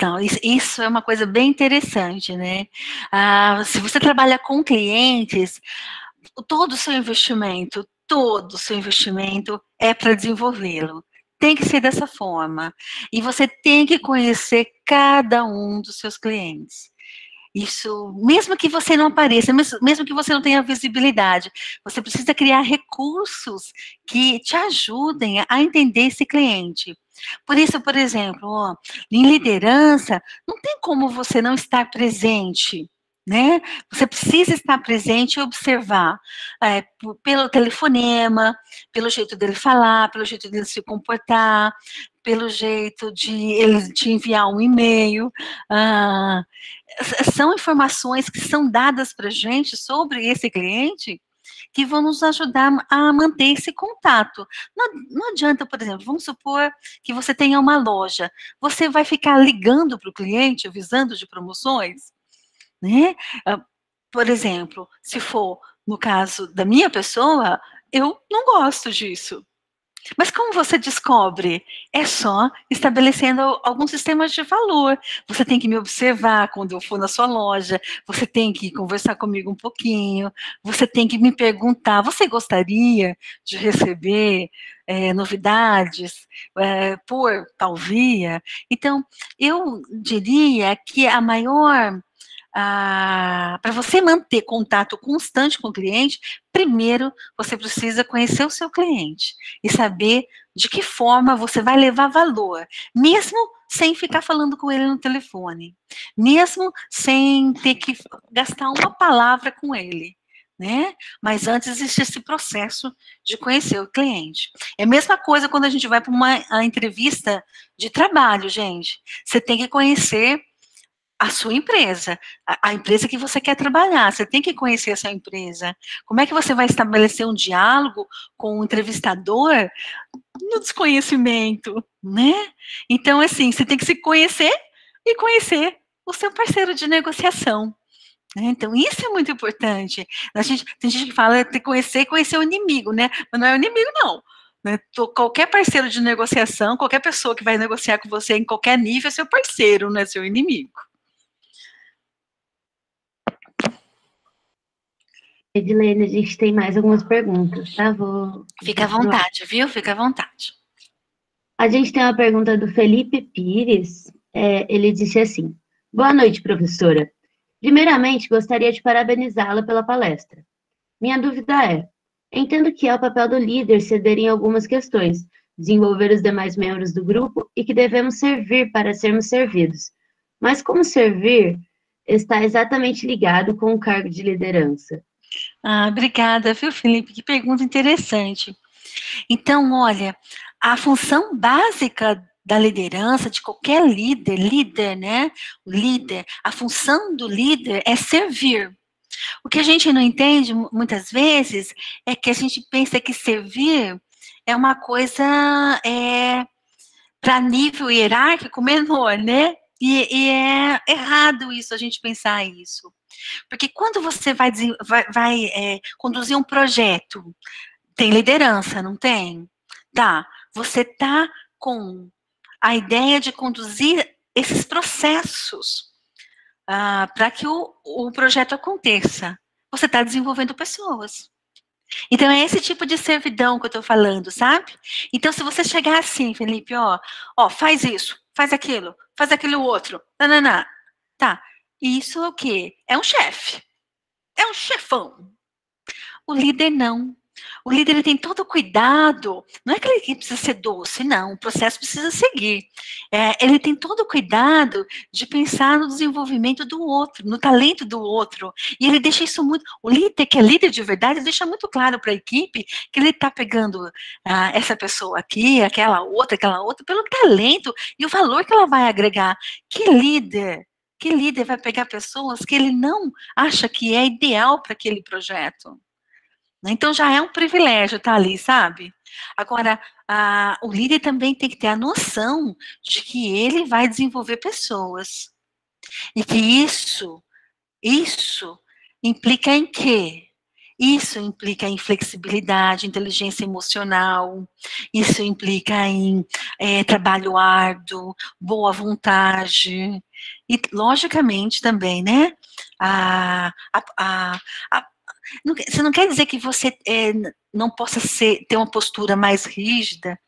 Não, isso é uma coisa bem interessante, né? Se você trabalha com clientes, todo o seu investimento é para desenvolvê-lo. Tem que ser dessa forma. E você tem que conhecer cada um dos seus clientes. Isso, mesmo que você não apareça, mesmo que você não tenha visibilidade, você precisa criar recursos que te ajudem a entender esse cliente. Por isso, por exemplo, em liderança, não tem como você não estar presente, né? Você precisa estar presente e observar pelo telefonema, pelo jeito dele falar, pelo jeito dele se comportar, pelo jeito de ele te enviar um e-mail. São informações que são dadas para a gente sobre esse cliente que vão nos ajudar a manter esse contato. Não adianta, por exemplo, vamos supor que você tenha uma loja, você vai ficar ligando para o cliente, avisando de promoções, né? Por exemplo, se for no caso da minha pessoa, eu não gosto disso. Mas como você descobre? É só estabelecendo alguns sistemas de valor. Você tem que me observar quando eu for na sua loja, você tem que conversar comigo um pouquinho, você tem que me perguntar: você gostaria de receber novidades por tal via? Então, eu diria que a maior para você manter contato constante com o cliente, primeiro você precisa conhecer o seu cliente e saber de que forma você vai levar valor, mesmo sem ficar falando com ele no telefone, mesmo sem ter que gastar uma palavra com ele, né? Mas antes existe esse processo de conhecer o cliente. É a mesma coisa quando a gente vai para uma entrevista de trabalho, gente. Você tem que conhecer a sua empresa, a empresa que você quer trabalhar, você tem que conhecer a sua empresa. Como é que você vai estabelecer um diálogo com o entrevistador no desconhecimento, né? Então, assim, você tem que se conhecer e conhecer o seu parceiro de negociação. Né? Então, isso é muito importante. Tem gente que fala que conhecer o inimigo, né? Mas não é o inimigo, não. Né? Qualquer parceiro de negociação, qualquer pessoa que vai negociar com você em qualquer nível é seu parceiro, não é seu inimigo. Edilene, a gente tem mais algumas perguntas, tá? Vou Fica à continuar. vontade, viu? Fica à vontade. A gente tem uma pergunta do Felipe Pires. Ele disse assim: Boa noite, professora. Primeiramente, gostaria de parabenizá-la pela palestra. Minha dúvida é: entendo que é o papel do líder ceder em algumas questões, desenvolver os demais membros do grupo e que devemos servir para sermos servidos. Mas como servir está exatamente ligado com o cargo de liderança? Obrigada, viu, Felipe? Que pergunta interessante. Então, olha, a função básica da liderança, de qualquer líder, né? O líder, a função do líder é servir. O que a gente não entende muitas vezes é que a gente pensa que servir é uma coisa para nível hierárquico menor, né? E é errado isso, a gente pensar isso. Porque quando você vai conduzir um projeto, tem liderança, não tem? Tá, você tá com a ideia de conduzir esses processos para que o projeto aconteça. Você está desenvolvendo pessoas. Então, é esse tipo de servidão que eu estou falando, sabe? Então, se você chegar assim, Felipe, ó, faz isso, faz aquele outro, nananã, tá, isso é o quê? É um chefe, é um chefão. O líder não. O líder ele tem todo o cuidado, não é que ele precisa ser doce, não, o processo precisa seguir. Ele tem todo o cuidado de pensar no desenvolvimento do outro, no talento do outro. E ele deixa isso muito. O líder, que é líder de verdade, deixa muito claro para a equipe que ele está pegando essa pessoa aqui, aquela outra, pelo talento e o valor que ela vai agregar. Que líder? Que líder vai pegar pessoas que ele não acha que é ideal para aquele projeto? Então já é um privilégio estar ali, sabe? Agora, o líder também tem que ter a noção de que ele vai desenvolver pessoas. E que isso implica em quê? Isso implica em flexibilidade, inteligência emocional, isso implica em trabalho árduo, boa vontade, e logicamente também, né? A, a, a, Você não quer dizer que você não possa ter uma postura mais rígida.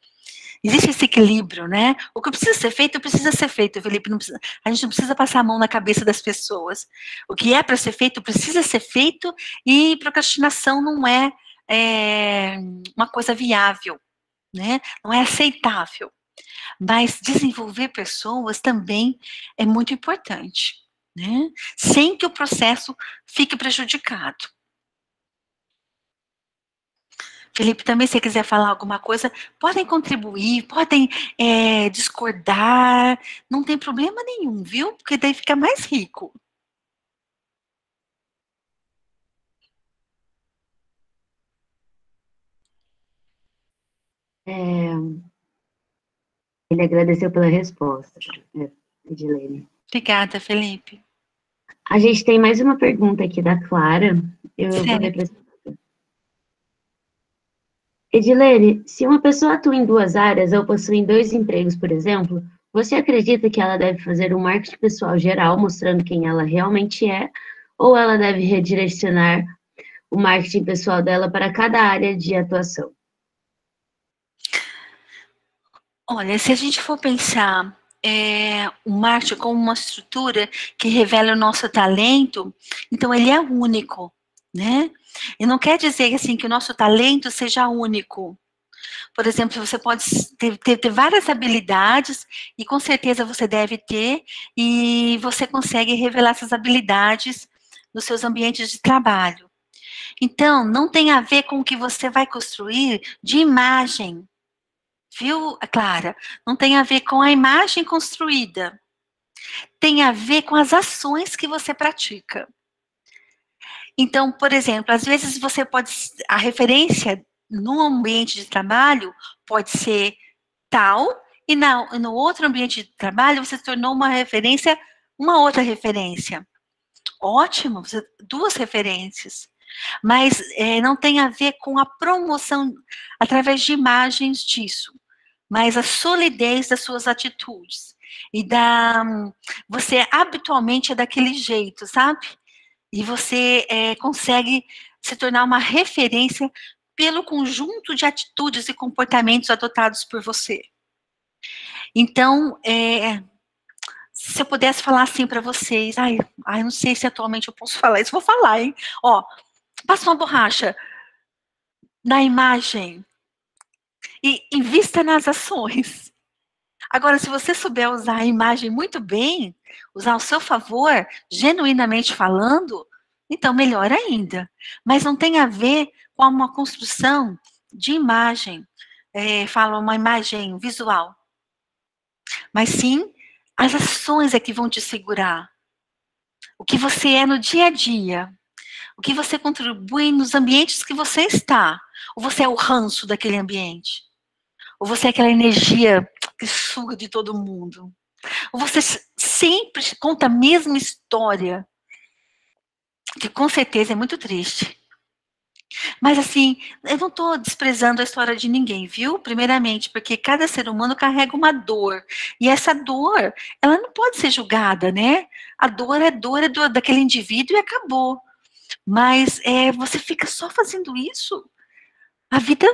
Existe esse equilíbrio, né? O que precisa ser feito, Felipe. A gente não precisa passar a mão na cabeça das pessoas. O que é para ser feito, precisa ser feito, e procrastinação não é uma coisa viável, né? Não é aceitável. Mas desenvolver pessoas também é muito importante, né? Sem que o processo fique prejudicado. Felipe, também se você quiser falar alguma coisa, podem contribuir, podem discordar, não tem problema nenhum, viu? Porque daí fica mais rico. Ele agradeceu pela resposta, Edilene. Obrigada, Felipe. A gente tem mais uma pergunta aqui da Clara. Eu vou ler para você. Edilene, se uma pessoa atua em duas áreas ou possui dois empregos, por exemplo, você acredita que ela deve fazer um marketing pessoal geral, mostrando quem ela realmente é, ou ela deve redirecionar o marketing pessoal dela para cada área de atuação? Olha, se a gente for pensar o marketing como uma estrutura que revela o nosso talento, então ele é único, né? E não quer dizer assim que o nosso talento seja único. Por exemplo, você pode ter várias habilidades, e com certeza você deve ter, e você consegue revelar essas habilidades nos seus ambientes de trabalho. Então, não tem a ver com o que você vai construir de imagem, viu, Clara? Não tem a ver com a imagem construída. Tem a ver com as ações que você pratica. Então, por exemplo, às vezes a referência no ambiente de trabalho pode ser tal, e no outro ambiente de trabalho você se tornou uma outra referência. Ótimo, duas referências. Mas não tem a ver com a promoção através de imagens disso, mas a solidez das suas atitudes. Você habitualmente é daquele jeito, sabe? E você consegue se tornar uma referência pelo conjunto de atitudes e comportamentos adotados por você. Então, se eu pudesse falar assim para vocês, não sei se atualmente eu posso falar isso, vou falar, hein? Ó, passa uma borracha na imagem e invista nas ações. Agora, se você souber usar a imagem muito bem, usar ao seu favor, genuinamente falando, então melhor ainda. Mas não tem a ver com uma construção de imagem, fala uma imagem visual. Mas sim, as ações é que vão te segurar. O que você é no dia a dia, o que você contribui nos ambientes que você está, ou você é o ranço daquele ambiente, ou você é aquela energia que suga de todo mundo, ou você sempre conta a mesma história, que com certeza é muito triste. Mas assim, eu não estou desprezando a história de ninguém, viu? Primeiramente, porque cada ser humano carrega uma dor, e essa dor, ela não pode ser julgada, né? A dor é daquele indivíduo e acabou. Mas você fica só fazendo isso, a vida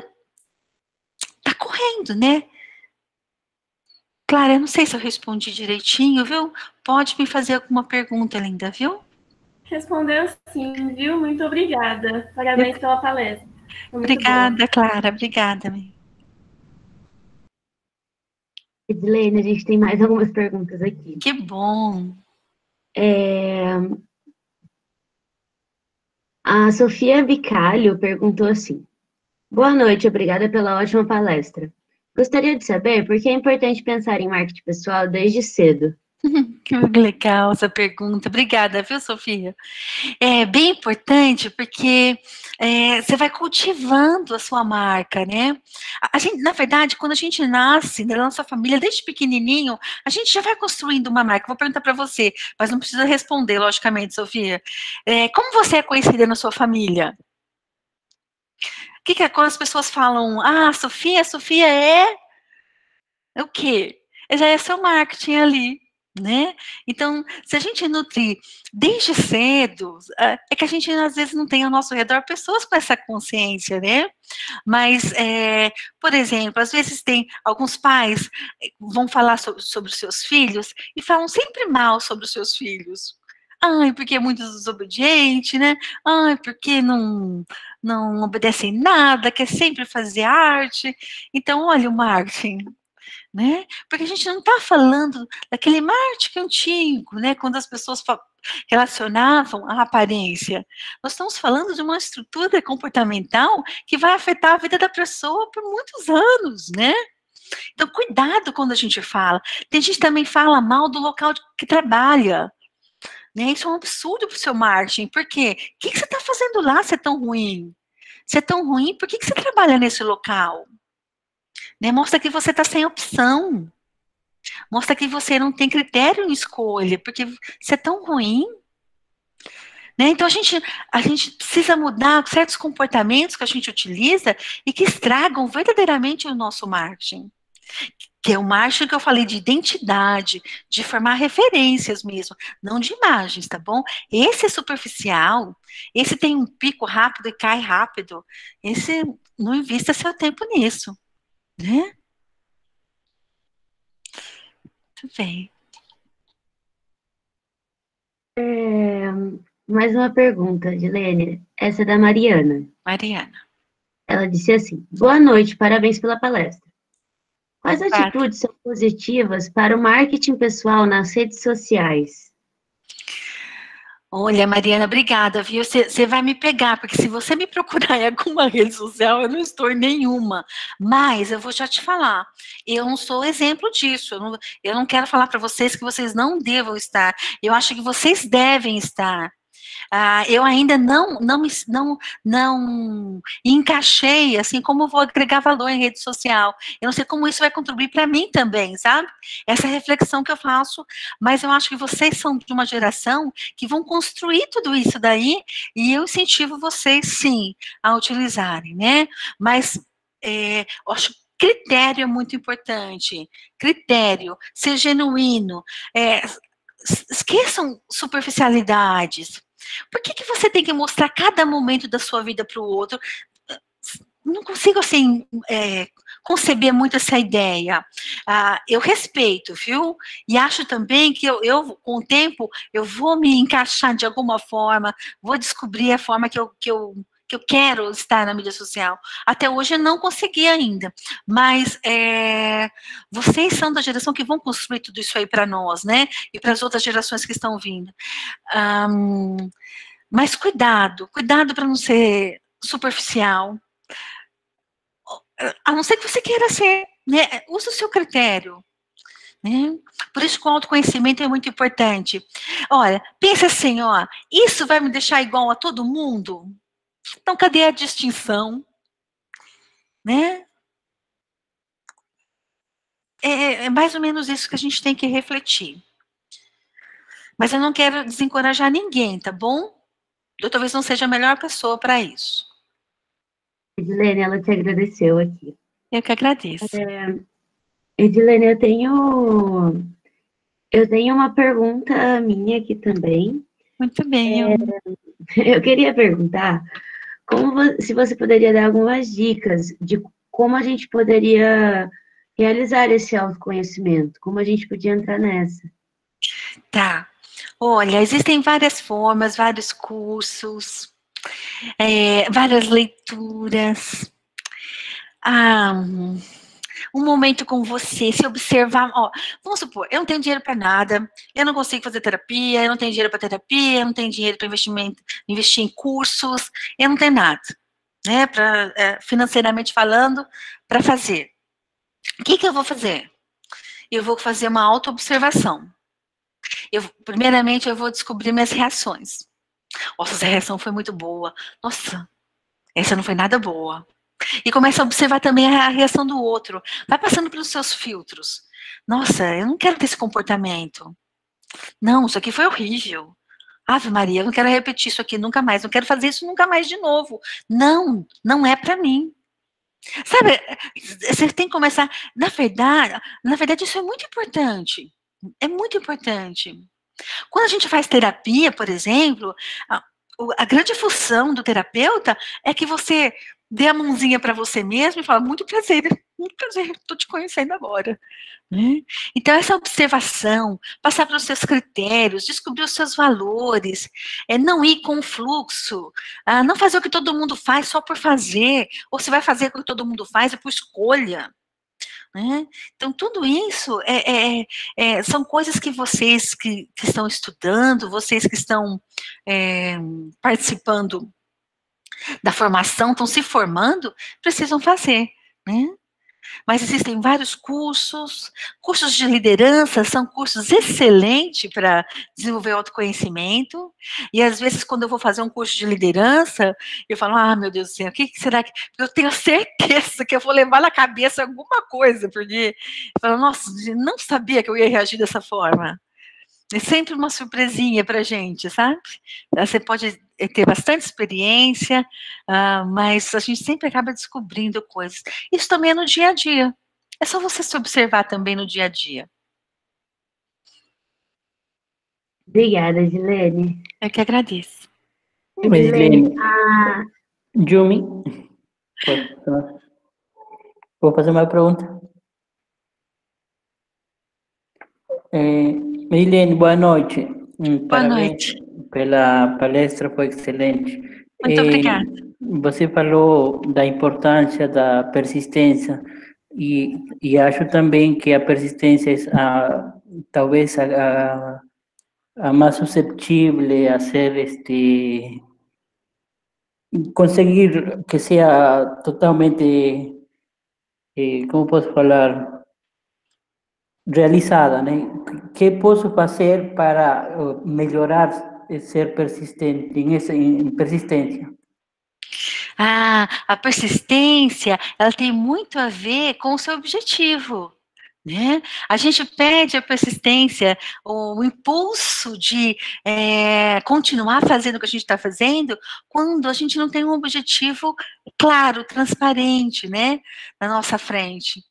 tá correndo, né? Clara, eu não sei se eu respondi direitinho, viu? Pode me fazer alguma pergunta, linda, viu? Respondeu sim, viu? Muito obrigada. Parabéns pela palestra. Obrigada, boa. Clara, obrigada. Edilene, a gente tem mais algumas perguntas aqui. Que bom. A Sofia Bicalho perguntou assim: boa noite, obrigada pela ótima palestra. Gostaria de saber por que é importante pensar em marketing pessoal desde cedo. Que legal essa pergunta. Obrigada, viu, Sofia? É bem importante porque você vai cultivando a sua marca, né? A gente, na verdade, quando a gente nasce na nossa família, desde pequenininho, a gente já vai construindo uma marca. Vou perguntar para você, mas não precisa responder, logicamente, Sofia. Como você é conhecida na sua família? Quando as pessoas falam, Sofia é o quê? Já é seu marketing ali, né? Então, se a gente nutrir desde cedo, é que a gente às vezes não tem ao nosso redor pessoas com essa consciência, né? Mas, por exemplo, às vezes tem alguns pais vão falar sobre os seus filhos e falam sempre mal sobre os seus filhos. Porque é muito desobediente, né? Porque não obedece em nada, quer sempre fazer arte. Então, olha o marketing, né? Porque a gente não está falando daquele marketing antigo, né? Quando as pessoas relacionavam a aparência. Nós estamos falando de uma estrutura comportamental que vai afetar a vida da pessoa por muitos anos, né? Então, cuidado quando a gente fala. Tem gente que também fala mal do local que trabalha. Né? Isso é um absurdo para o seu marketing. Por quê? O que você está fazendo lá se é tão ruim? Se é tão ruim, por que você trabalha nesse local? Né? Mostra que você está sem opção. Mostra que você não tem critério em escolha, porque se é tão ruim. Né? Então, a gente precisa mudar certos comportamentos que a gente utiliza e que estragam verdadeiramente o nosso marketing. Que é o marketing que eu falei de identidade, de formar referências mesmo, não de imagens, tá bom? Esse é superficial, esse tem um pico rápido e cai rápido, esse não invista seu tempo nisso, né? Muito bem. Mais uma pergunta, Edilene, essa é da Mariana. Mariana. Ela disse assim: boa noite, parabéns pela palestra. Quais atitudes são positivas para o marketing pessoal nas redes sociais? Olha, Mariana, obrigada, viu? Você vai me pegar, porque se você me procurar em alguma rede social, eu não estou em nenhuma. Mas eu vou já te falar, eu não sou exemplo disso. Eu não quero falar para vocês que vocês não devam estar. Eu acho que vocês devem estar. Eu ainda não encaixei, assim, como eu vou agregar valor em rede social. Eu não sei como isso vai contribuir para mim também, sabe? Essa reflexão que eu faço, mas eu acho que vocês são de uma geração que vão construir tudo isso daí, e eu incentivo vocês, sim, a utilizarem, né? Mas eu acho que critério é muito importante. Critério, ser genuíno. Esqueçam superficialidades. Por que que você tem que mostrar cada momento da sua vida para o outro? Não consigo, assim, conceber muito essa ideia. Eu respeito, viu? E acho também que com o tempo, eu vou me encaixar de alguma forma, vou descobrir a forma que eu quero estar na mídia social. Até hoje eu não consegui ainda, mas vocês são da geração que vão construir tudo isso aí para nós, né? E para as outras gerações que estão vindo. Mas cuidado para não ser superficial. A não ser que você queira ser, né? Use o seu critério. Né? Por isso que o autoconhecimento é muito importante. Olha, pensa assim, ó, isso vai me deixar igual a todo mundo? Então, cadê a distinção? Né? É mais ou menos isso que a gente tem que refletir. Mas eu não quero desencorajar ninguém, tá bom? Eu talvez não seja a melhor pessoa para isso. Edilene, ela te agradeceu aqui. Eu que agradeço. Edilene, eu tenho uma pergunta minha aqui também. Muito bem. Eu queria perguntar se você poderia dar algumas dicas de como a gente poderia realizar esse autoconhecimento, como a gente podia entrar nessa. Tá. Olha, existem várias formas, vários cursos, várias leituras. Um momento com você, se observar, ó, vamos supor, eu não tenho dinheiro para nada, eu não consigo fazer terapia, eu não tenho dinheiro para terapia, eu não tenho dinheiro para investir em cursos, eu não tenho nada, né, financeiramente falando, para fazer. O que eu vou fazer? Eu vou fazer uma autoobservação. Primeiramente, eu vou descobrir minhas reações. Nossa, essa reação foi muito boa. Nossa, essa não foi nada boa. E começa a observar também a reação do outro. Vai passando pelos seus filtros. Nossa, eu não quero ter esse comportamento. Não, isso aqui foi horrível. Ave Maria, eu não quero repetir isso aqui nunca mais. Não quero fazer isso nunca mais de novo. Não, não é para mim. Sabe, você tem que começar. Na verdade, isso é muito importante. É muito importante. Quando a gente faz terapia, por exemplo, a grande função do terapeuta é que você dê a mãozinha para você mesmo e fala, muito prazer, estou te conhecendo agora. Né? Então, essa observação, passar pelos seus critérios, descobrir os seus valores, não ir com o fluxo, não fazer o que todo mundo faz só por fazer, ou se vai fazer o que todo mundo faz é por escolha. Né? Então, tudo isso são coisas que vocês que estão estudando, vocês que estão participando da formação, estão se formando, precisam fazer, né? Mas existem vários cursos de liderança são cursos excelentes para desenvolver autoconhecimento, e às vezes quando eu vou fazer um curso de liderança, eu falo, meu Deus do céu, o que será que... Eu tenho certeza que eu vou levar na cabeça alguma coisa, porque eu falo, nossa, não sabia que eu ia reagir dessa forma. É sempre uma surpresinha para a gente, sabe? Você pode ter bastante experiência, mas a gente sempre acaba descobrindo coisas. Isso também é no dia a dia. É só você se observar também no dia a dia. Obrigada, Edilene. Eu que agradeço. Edilene, Jumi, vou fazer uma pergunta. Edilene, boa noite. Boa noite. Pela palestra, foi excelente. Muito obrigada. Você falou da importância da persistência e acho também que a persistência é talvez a mais susceptível a ser conseguir que sea totalmente, ¿cómo puedo falar? Realizada, né? Que posso fazer para melhorar ser persistente, em persistência? A persistência, ela tem muito a ver com o seu objetivo. Né? A gente perde a persistência, o impulso de continuar fazendo o que a gente está fazendo, quando a gente não tem um objetivo claro, transparente, né, na nossa frente.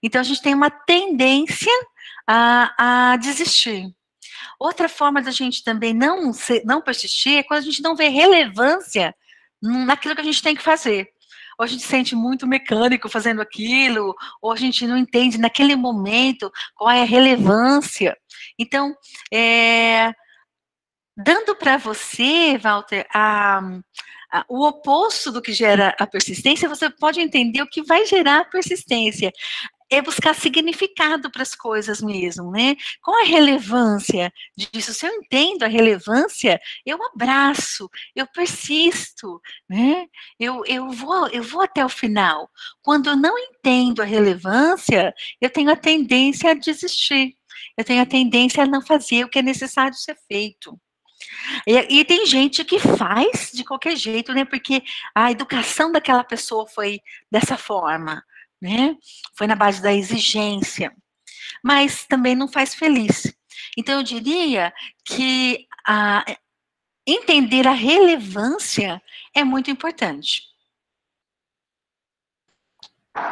Então, a gente tem uma tendência a desistir. Outra forma da gente também não persistir é quando a gente não vê relevância naquilo que a gente tem que fazer. Ou a gente se sente muito mecânico fazendo aquilo, ou a gente não entende naquele momento qual é a relevância. Então, dando para você, Walter, o oposto do que gera a persistência, você pode entender o que vai gerar a persistência. É buscar significado para as coisas mesmo, né? Qual a relevância disso? Se eu entendo a relevância, eu abraço, eu persisto, né? Eu vou até o final. Quando eu não entendo a relevância, eu tenho a tendência a desistir. Eu tenho a tendência a não fazer o que é necessário ser feito. E tem gente que faz de qualquer jeito, né? Porque a educação daquela pessoa foi dessa forma, né? Foi na base da exigência, mas também não faz feliz. Então, eu diria que entender a relevância é muito importante.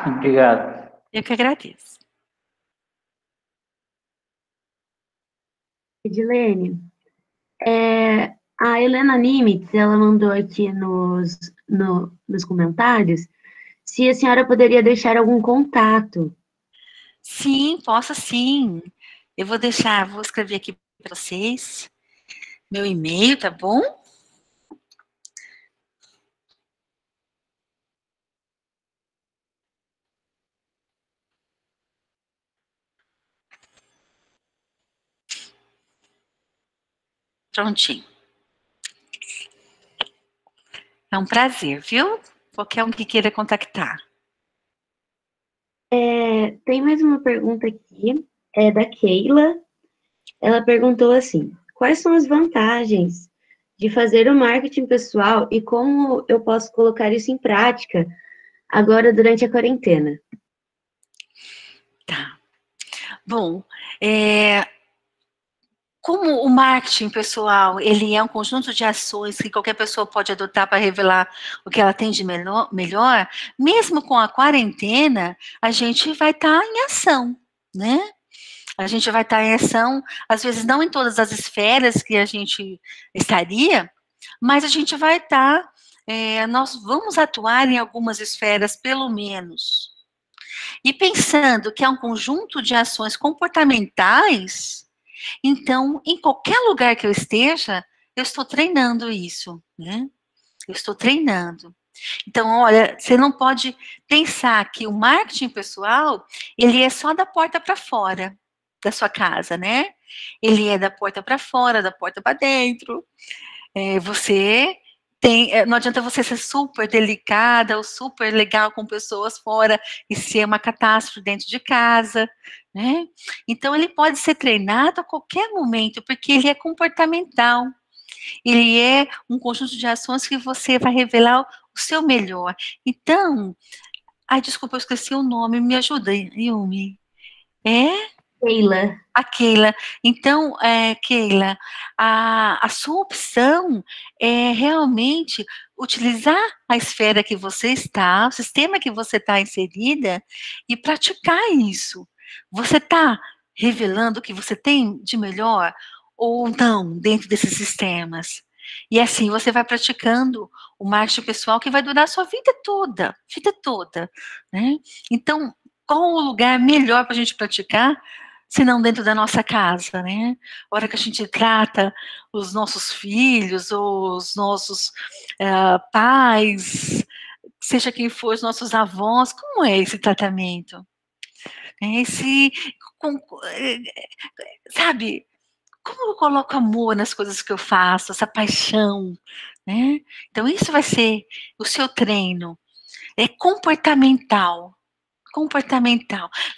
Obrigado. Eu que agradeço. Edilene, a Helena Nimitz, ela mandou aqui nos comentários se a senhora poderia deixar algum contato. Sim, posso sim. Eu vou escrever aqui para vocês meu e-mail, tá bom? Prontinho. É um prazer, viu? Qualquer um que queira contactar. Tem mais uma pergunta aqui, é da Keila. Ela perguntou assim: quais são as vantagens de fazer o marketing pessoal e como eu posso colocar isso em prática agora durante a quarentena? Tá. Bom, como o marketing pessoal, ele é um conjunto de ações que qualquer pessoa pode adotar para revelar o que ela tem de melhor, mesmo com a quarentena, a gente vai estar em ação, né? A gente vai estar em ação, às vezes não em todas as esferas que a gente estaria, mas a gente vai estar, nós vamos atuar em algumas esferas, pelo menos. E pensando que é um conjunto de ações comportamentais, então, em qualquer lugar que eu esteja, eu estou treinando isso, né? Eu estou treinando. Então, olha, você não pode pensar que o marketing pessoal, ele é só da porta para fora da sua casa, né? Ele é da porta para fora, da porta para dentro. Não adianta você ser super delicada ou super legal com pessoas fora e ser uma catástrofe dentro de casa, né? Então, ele pode ser treinado a qualquer momento, porque ele é comportamental. Ele é um conjunto de ações que você vai revelar o seu melhor. Então, desculpa, eu esqueci o nome, me ajuda, Yumi. Keila. A Keila. Então, Keila, a sua opção é realmente utilizar a esfera que você está, o sistema que você está inserida, e praticar isso. Você está revelando o que você tem de melhor ou não dentro desses sistemas? E assim você vai praticando o marketing pessoal que vai durar a sua vida toda, né? Então, qual o lugar melhor para a gente praticar se não dentro da nossa casa, né? A hora que a gente trata os nossos filhos, ou os nossos pais, seja quem for, os nossos avós, como é esse tratamento? Sabe, como eu coloco amor nas coisas que eu faço, essa paixão, né? Então, isso vai ser o seu treino. É comportamental.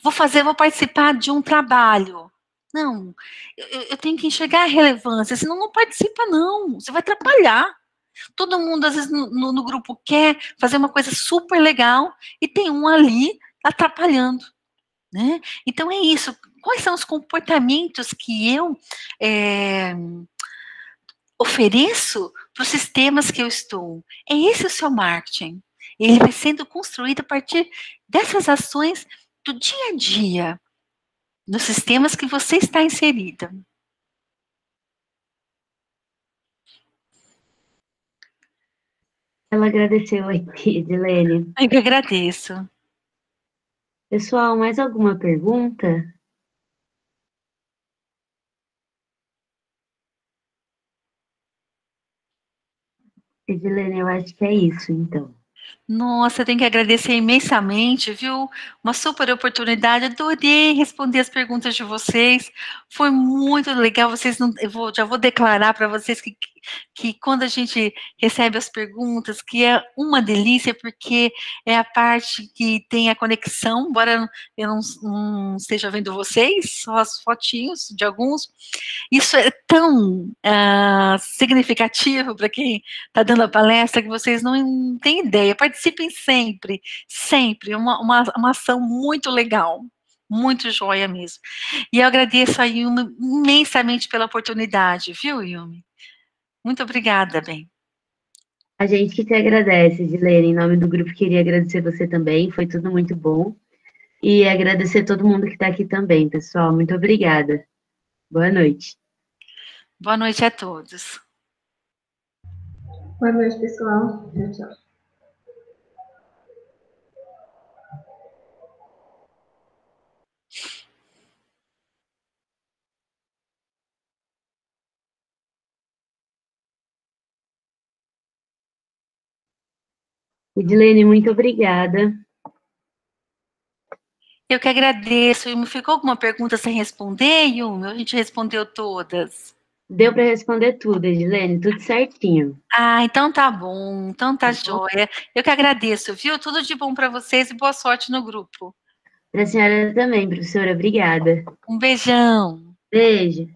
Vou participar de um trabalho. Não, eu tenho que enxergar a relevância, senão não participa, não. Você vai atrapalhar. Todo mundo, às vezes, no grupo quer fazer uma coisa super legal e tem um ali atrapalhando, né? Então, é isso. Quais são os comportamentos que eu ofereço para os sistemas que eu estou? É esse o seu marketing. Ele vai sendo construído a partir dessas ações do dia a dia, nos sistemas que você está inserida. Ela agradeceu aqui, Edilene. Eu que agradeço. Pessoal, mais alguma pergunta? Edilene, eu acho que é isso, então. Nossa, tem que agradecer imensamente, viu? Uma super oportunidade. Adorei responder as perguntas de vocês. Foi muito legal. Vocês não, já vou declarar para vocês que quando a gente recebe as perguntas, que é uma delícia, porque é a parte que tem a conexão, embora eu não esteja vendo vocês, só as fotinhos de alguns. Isso é tão significativo para quem está dando a palestra que vocês não têm ideia. Participem sempre, sempre. Uma ação muito legal, muito joia mesmo. E eu agradeço a Yumi imensamente pela oportunidade, viu, Yumi? Muito obrigada, bem. A gente que te agradece, Edilene. Em nome do grupo, queria agradecer você também. Foi tudo muito bom. E agradecer todo mundo que está aqui também, pessoal. Muito obrigada. Boa noite. Boa noite a todos. Boa noite, pessoal. Tchau, tchau. Edilene, muito obrigada. Eu que agradeço. Yumi, ficou alguma pergunta sem responder, Yumi? A gente respondeu todas. Deu para responder tudo, Edilene, tudo certinho. Ah, então tá bom. Então tá Tá bom? joia. Eu que agradeço, viu? Tudo de bom para vocês e boa sorte no grupo. Para a senhora também, professora. Obrigada. Um beijão. Beijo.